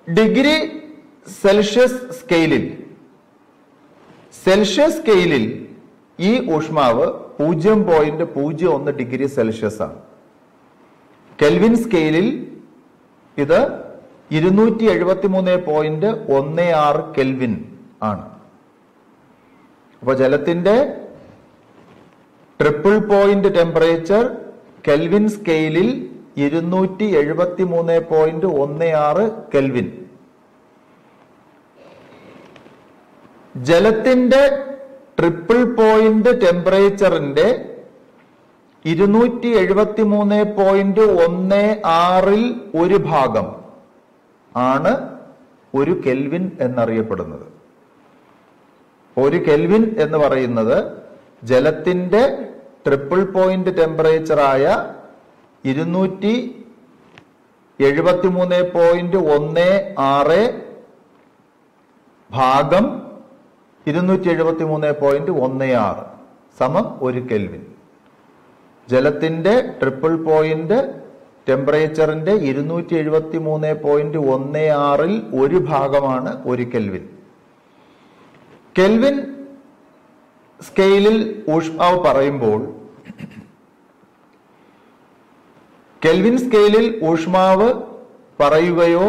ഡിഗ്രി സെൽഷ്യസ് സ്കെയിലിൽ ഈ ഊഷ്മാവ് 0.01 ഡിഗ്രി സെൽഷ്യസ് ആണ്. കെൽവിൻ സ്കെയിലിൽ ഇത് 273.16 കെൽവിൻ ആണ്. അപ്പൊ ജലത്തിന്റെ ട്രിപ്പിൾ പോയിന്റ് ടെമ്പറേച്ചർ കെൽവിൻ സ്കെയിലിൽ 273.16 കെൽവിൻ. ജലത്തിന്റെ ട്രിപ്പിൾ പോയിന്റ് ടെമ്പറേച്ചറിന്റെ 273.16 ഒരു ഭാഗം ആണ് ഒരു കെൽവിൻ എന്നറിയപ്പെടുന്നത്. ഒരു കെൽവിൻ എന്ന് പറയുന്നത് ജലത്തിന്റെ ട്രിപ്പിൾ പോയിന്റ് ടെമ്പറേച്ചറായ 273.16 ഭാഗം 273.16 സമം ഒരു കെൽവിൻ. ജലത്തിന്റെ ട്രിപ്പിൾ പോയിന്റ് ടെമ്പറേച്ചറിന്റെ 273.16 ഒരു ഭാഗമാണ് ഒരു കെൽവിൻ. കെൽവിൻ സ്കെയിലിൽ ഊഷ്മാവ് പറയുമ്പോൾ, കെൽവിൻ സ്കെയിലിൽ ഊഷ്മാവ് പറയുകയോ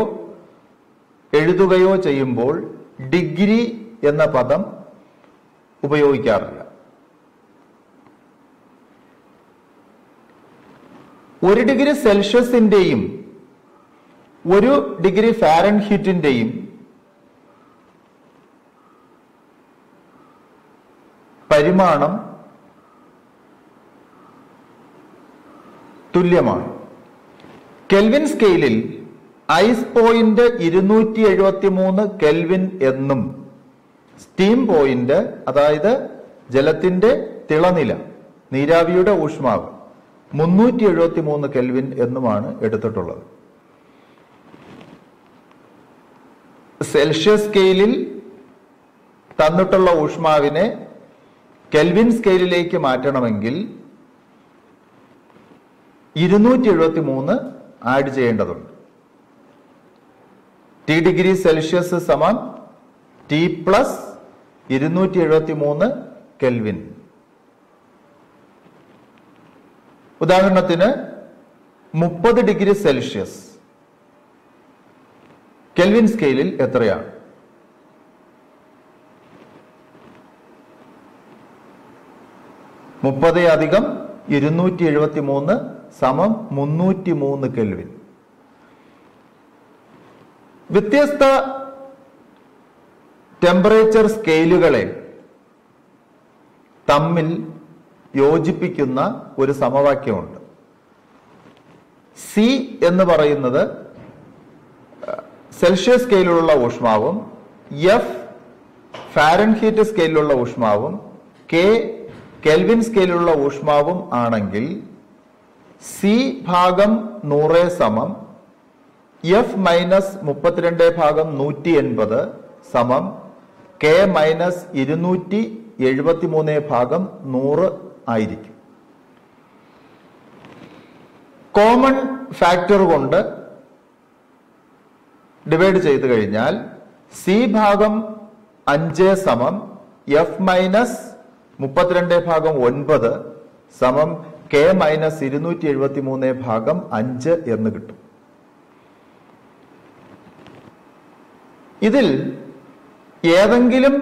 എഴുതുകയോ ചെയ്യുമ്പോൾ ഡിഗ്രി എന്ന പദം ഉപയോഗിക്കാറില്ല. 1 ഡിഗ്രി സെൽഷ്യസിന്റെയും 1 ഡിഗ്രി ഫാരൻഹീറ്റിന്റെയും പരിമാണം തുല്യമാണ്. കെൽവിൻ സ്കെയിലിൽ ഐസ് പോയിന്റ് 273 കെൽവിൻ എന്നും സ്റ്റീം പോയിന്റ്, അതായത് ജലത്തിന്റെ തിളനില, നീരാവിയുടെ ഊഷ്മാവ് 373 കെൽവിൻ എന്നുമാണ് എടുത്തിട്ടുള്ളത്. സെൽഷ്യസ് സ്കെയിലിൽ തന്നിട്ടുള്ള ഊഷ്മാവിനെ കെൽവിൻ സ്കെയിലിലേക്ക് മാറ്റണമെങ്കിൽ 273 ആഡ് ചെയ്യേണ്ടതുണ്ട്. T ഡിഗ്രി സെൽഷ്യസ് സമം T പ്ലസ് 273 കെൽവിൻ. ഉദാഹരണത്തിന് 30 ഡിഗ്രി സെൽഷ്യസ് കെൽവിൻ സ്കെയിലിൽ എത്രയാണ്? 30 അധികം 273 സമം 303 കെൽവിൻ. വ്യത്യസ്ത ടെമ്പറേച്ചർ സ്കെയിലുകളെ തമ്മിൽ യോജിപ്പിക്കുന്ന ഒരു സമവാക്യമുണ്ട്. സി എന്ന് പറയുന്നത് സെൽഷ്യസ് സ്കെയിലുള്ള ഊഷ്മാവും, എഫ് ഫാരൻഹീറ്റ് സ്കെയിലുള്ള ഊഷ്മാവും, കെ കെൽവിൻ സ്കെയിലുള്ള ഊഷ്മാവും ആണെങ്കിൽ സി ഭാഗം 100 സമം എഫ് മൈനസ് 32 ഭാഗം 180 സമം കെ മൈനസ് 273 ഭാഗം 100 ആയിരിക്കും. കോമൺ ഫാക്ടർ കൊണ്ട് ഡിവൈഡ് ചെയ്ത് കഴിഞ്ഞാൽ സി ഭാഗം 5 സമം എഫ് മൈനസ് 32/9 സമം കെ മൈനസ് 273/5 എന്ന് കിട്ടും. ഇതിൽ ഏതെങ്കിലും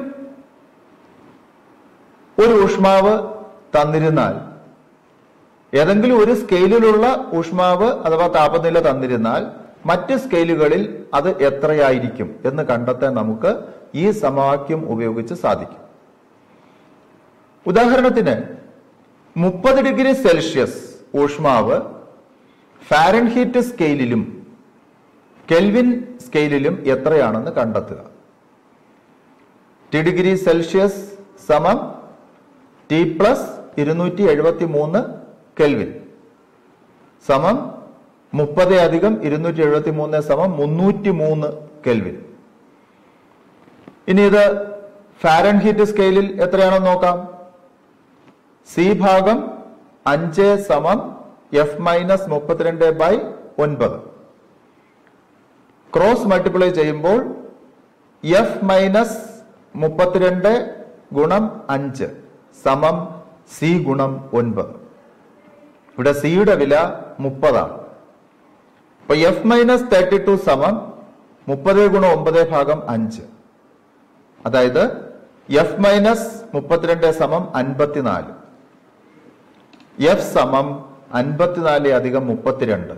ഒരു ഊഷ്മാവ് തന്നിരുന്നാൽ, ഏതെങ്കിലും ഒരു സ്കെയിലിലുള്ള ഊഷ്മാവ് അഥവാ താപനില തന്നിരുന്നാൽ മറ്റ് സ്കെയിലുകളിൽ അത് എത്രയായിരിക്കും എന്ന് കണ്ടെത്താൻ നമുക്ക് ഈ സമവാക്യം ഉപയോഗിച്ച് സാധിക്കും. ഉദാഹരണത്തിന് 30 ഡിഗ്രി സെൽഷ്യസ് ഊഷ്മാവ് ഫാരൻഹീറ്റ് സ്കെയിലിലും കെൽവിൻ സ്കെയിലിലും എത്രയാണെന്ന് കണ്ടെത്തുക. ടി ഡിഗ്രി സെൽഷ്യസ് സമം ടി പ്ലസ് 273 കെൽവിൻ സമം 30 അധികം 273 സമം 303 കെൽവിൻ. ഇനി ഇത് ഫാരൻഹീറ്റ് സ്കെയിലിൽ എത്രയാണെന്ന് നോക്കാം. സി ഭാഗം 5 സമം എഫ് മൈനസ് 32/9 ക്രോസ് മൾട്ടിപ്ലൈ ചെയ്യുമ്പോൾ എഫ് മൈനസ് 32 ഗുണം 5 സമം സി ഗുണം 9. ഇവിടെ സിയുടെ വില 30 ആണ്. അപ്പൊ എഫ് മൈനസ് 32 സമം 30 ഗുണം 9/5, അതായത് എഫ് മൈനസ് 32 സമം 54. എഫ് സമം 54 അധികം 32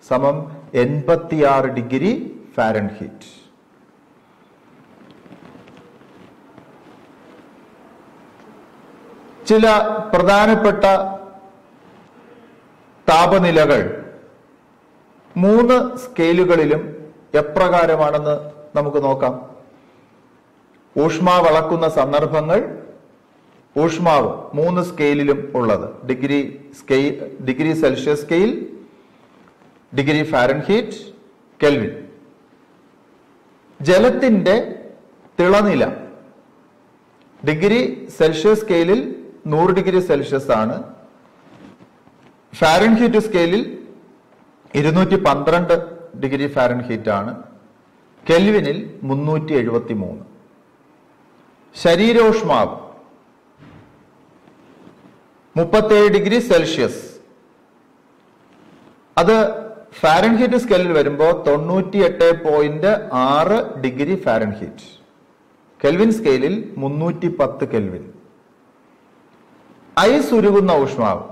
സമം 86 ഡിഗ്രി ഫാരൻഹീറ്റ്. ചില പ്രധാനപ്പെട്ട താപനിലകൾ 3 സ്കെയിലുകളിലും എപ്രകാരമാണെന്ന് നമുക്ക് നോക്കാം. ഊഷ്മാവ് അളക്കുന്ന സന്ദർഭങ്ങൾ, ഊഷ്മാവ് 3 സ്കെയിലിലും ഉള്ളത്: degree Celsius scale, degree Fahrenheit, kelvin. ജലത്തിന്റെ തിളനില ഡിഗ്രി സെൽഷ്യസ് സ്കെയിലിൽ 100 ഡിഗ്രി സെൽഷ്യസ് ആണ്. ഫാരൻഹീറ്റ് സ്കെയിലിൽ 212 ഡിഗ്രി ഫാരൻഹീറ്റ് ആണ്. കെൽവിനിൽ 373. ശരീരോഷ്മാവ് 37 ഡിഗ്രി സെൽഷ്യസ്. അത് ഫാരൻഹീറ്റ് സ്കെയിലിൽ വരുമ്പോൾ 98.6 ഡിഗ്രി ഫാരൻഹീറ്റ്. കെൽവിൻ സ്കെയിലിൽ 310 കെൽവിൻ. ഐസ് ഉരുകുന്ന ഊഷ്മാവ്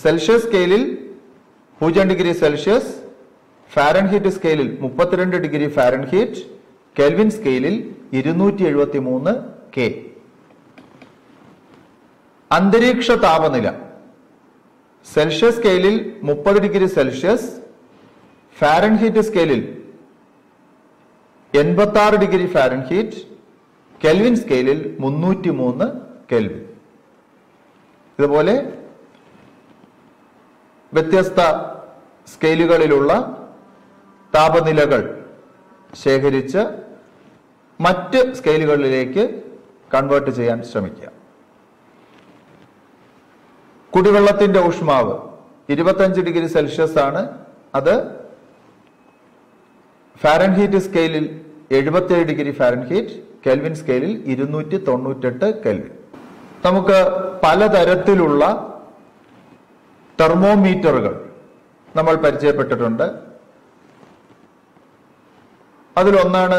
സെൽഷ്യസ് സ്കെയിലിൽ 0 ഡിഗ്രി സെൽഷ്യസ്, ഫാരൻഹീറ്റ് സ്കെയിലിൽ 32 ഡിഗ്രി ഫാരൻഹീറ്റ്, കെൽവിൻ സ്കെയിലിൽ 273 കെ. അന്തരീക്ഷ താപനില സെൽഷ്യസ് സ്കെയിലിൽ 30 ഡിഗ്രി സെൽഷ്യസ്, ഫാരൻഹീറ്റ് സ്കെയിലിൽ 86 ഡിഗ്രി ഫാരൻഹീറ്റ്, കെൽവിൻ സ്കെയിലിൽ 303 കെൽവിൻ. ഇതുപോലെ വ്യത്യസ്ത സ്കെയിലുകളിലുള്ള താപനിലകൾ ശേഖരിച്ച് മറ്റ് സ്കെയിലുകളിലേക്ക് കൺവേർട്ട് ചെയ്യാൻ ശ്രമിക്കുക. കുടിവെള്ളത്തിന്റെ ഊഷ്മാവ് 25 ഡിഗ്രി സെൽഷ്യസ് ആണ്. അത് ഫാരൻഹീറ്റ് സ്കെയിലിൽ 77 ഡിഗ്രി ഫാരൻഹീറ്റ്, കെൽവിൻ സ്കെയിലിൽ 298 കെൽവിൻ. നമുക്ക് പലതരത്തിലുള്ള തെർമോമീറ്ററുകൾ നമ്മൾ പരിചയപ്പെട്ടിട്ടുണ്ട്. അതിലൊന്നാണ്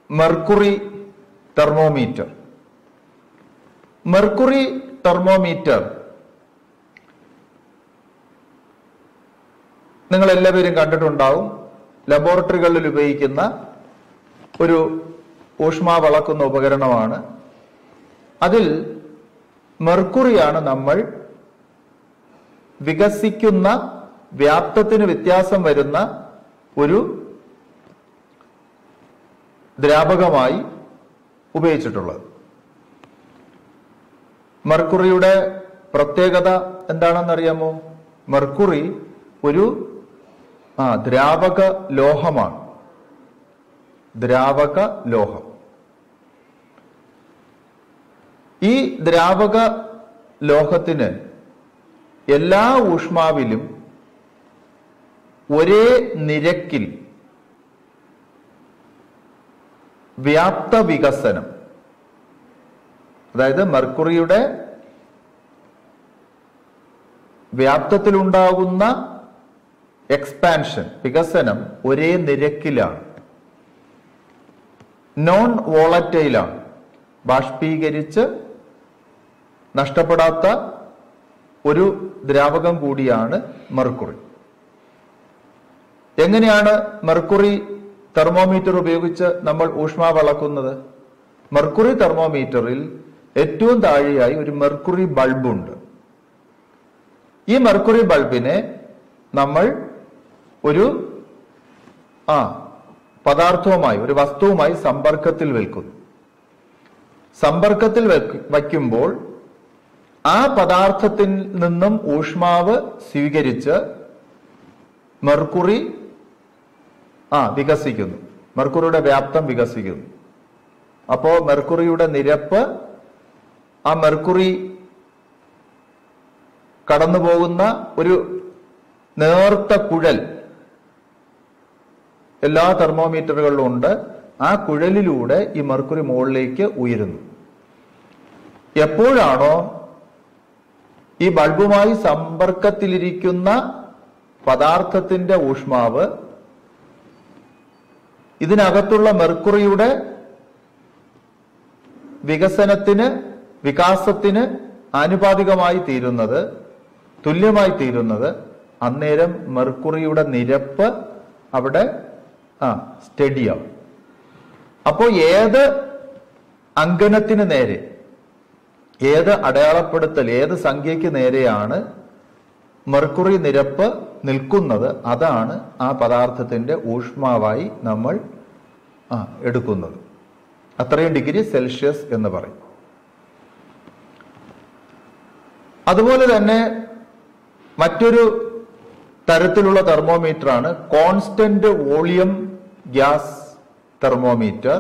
മെർക്കുറി തെർമോമീറ്റർ. മെർക്കുറി തെർമോമീറ്റർ നിങ്ങൾ എല്ലാവരും കണ്ടിട്ടുണ്ടാവും. ലബോറട്ടറികളിൽ ഉപയോഗിക്കുന്ന ഒരു ഊഷ്മാവ് അളക്കുന്ന ഉപകരണമാണ്. അതിൽ മെർക്കുറിയാണ് നമ്മൾ വികസിക്കുന്ന വ്യാപ്തത്തിന് വ്യത്യാസം വരുന്ന ഒരു ദ്രാവകമായി ഉപയോഗിച്ചിട്ടുള്ളത്. മെർക്കുറിയുടെ പ്രത്യേകത എന്താണെന്നറിയാമോ? മെർക്കുറി ഒരു ദ്രാവക ലോഹമാണ്. ദ്രാവക ലോഹം. ഈ ദ്രാവക ലോഹത്തിന് എല്ലാ ഊഷ്മാവിലും ഒരേ നിരക്കിൽ വ്യാപ്ത വികസനം, അതായത് മെർക്കുറിയുടെ വ്യാപ്തത്തിലുണ്ടാകുന്ന എക്സ്പാൻഷൻ, വികസനം ഒരേ നിരക്കിലാണ്. നോൺ വോളറ്റൈലാണ്, ബാഷ്പീകരിച്ച് നഷ്ടപ്പെടാത്ത ഒരു ദ്രാവകം കൂടിയാണ് മെർക്കുറി. എങ്ങനെയാണ് മെർക്കുറി തെർമോമീറ്റർ ഉപയോഗിച്ച് നമ്മൾ ഊഷ്മാവ് അളക്കുന്നത്? മെർക്കുറി തെർമോമീറ്ററിൽ ഏറ്റവും താഴെയായി ഒരു മെർക്കുറി ബൾബുണ്ട്. ഈ മെർക്കുറി ബൾബിനെ നമ്മൾ ഒരു പദാർത്ഥവുമായി, ഒരു വസ്തുവുമായി സമ്പർക്കത്തിൽ വെക്കുന്നു. സമ്പർക്കത്തിൽ വയ്ക്കുമ്പോൾ ആ പദാർത്ഥത്തിൽ നിന്നും ഊഷ്മാവ് സ്വീകരിച്ച് മെർക്കുറി വികസിക്കുന്നു, മെർക്കുറിയുടെ വ്യാപ്തം വികസിക്കുന്നു. അപ്പോ മെർക്കുറിയുടെ നിരപ്പ്, ആ മെർക്കുറി കടന്നു പോകുന്ന ഒരു നേർത്ത കുഴൽ എല്ലാ തെർമോമീറ്ററുകളിലും ഉണ്ട്. ആ കുഴലിലൂടെ ഈ മെർക്കുറി മുകളിലേക്ക് ഉയരുന്നു. എപ്പോഴാണോ ഈ ബൾബുമായി സമ്പർക്കത്തിലിരിക്കുന്ന പദാർത്ഥത്തിന്റെ ഊഷ്മാവ് ഇതിനകത്തുള്ള മെർക്കുറിയുടെ വികാസത്തിന് ആനുപാതികമായി തീരുന്നത്, തുല്യമായി തീരുന്നത്, അന്നേരം മെർക്കുറിയുടെ നിരപ്പ് അവിടെ സ്റ്റഡിയാവും. അപ്പോൾ ഏത് അങ്കനത്തിന് നേരെ, ഏത് അടയാളപ്പെടുത്തൽ, ഏത് സംഖ്യയ്ക്ക് നേരെയാണ് മെർക്കുറി നിരപ്പ് നിൽക്കുന്നത്, അതാണ് ആ പദാർത്ഥത്തിന്റെ ഊഷ്മാവായി നമ്മൾ എടുക്കുന്നത്. അത്രയും ഡിഗ്രി സെൽഷ്യസ് എന്ന് പറയും. അതുപോലെ തന്നെ മറ്റൊരു തരത്തിലുള്ള തെർമോമീറ്ററാണ് constant volume gas thermometer,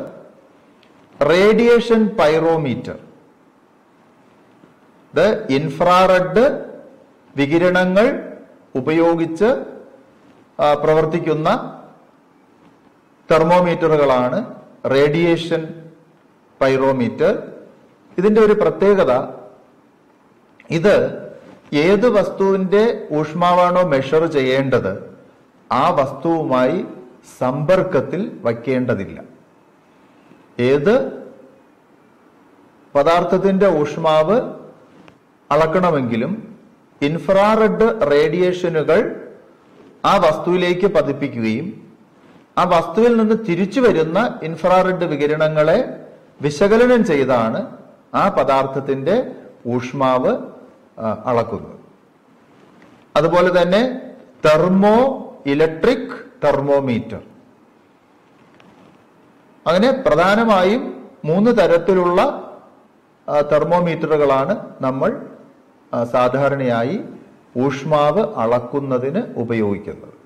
radiation pyrometer. ഇത് ഇൻഫ്രാറെഡ് വികിരണങ്ങൾ ഉപയോഗിച്ച് പ്രവർത്തിക്കുന്ന തെർമോമീറ്ററുകളാണ് റേഡിയേഷൻ പൈറോമീറ്റർ. ഇതിന്റെ ഒരു പ്രത്യേകത, ഇത് ഏത് വസ്തുവിന്റെ ഊഷ്മാവാണോ മെഷർ ചെയ്യേണ്ടത് ആ വസ്തുവുമായി സമ്പർക്കത്തിൽ വയ്ക്കേണ്ടതില്ല. ഏത് പദാർത്ഥത്തിന്റെ ഊഷ്മാവ് അളക്കണമെങ്കിലും ഇൻഫ്രാറെഡ് റേഡിയേഷനുകൾ ആ വസ്തുവിലേക്ക് പതിപ്പിക്കുകയും ആ വസ്തുവിൽ നിന്ന് തിരിച്ചു വരുന്ന ഇൻഫ്രാറെഡ് വികിരണങ്ങളെ വിശകലനം ചെയ്താണ് ആ പദാർത്ഥത്തിന്റെ ഊഷ്മാവ് അളക്കുന്നത്. അതുപോലെ തന്നെ തെർമോ ഇലക്ട്രിക് തെർമോമീറ്റർ. അങ്ങനെ പ്രധാനമായും 3 തരത്തിലുള്ള തെർമോമീറ്ററുകളാണ് നമ്മൾ സാധാരണയായി ഊഷ്മാവ് അളക്കുന്നതിന് ഉപയോഗിക്കുന്നത്.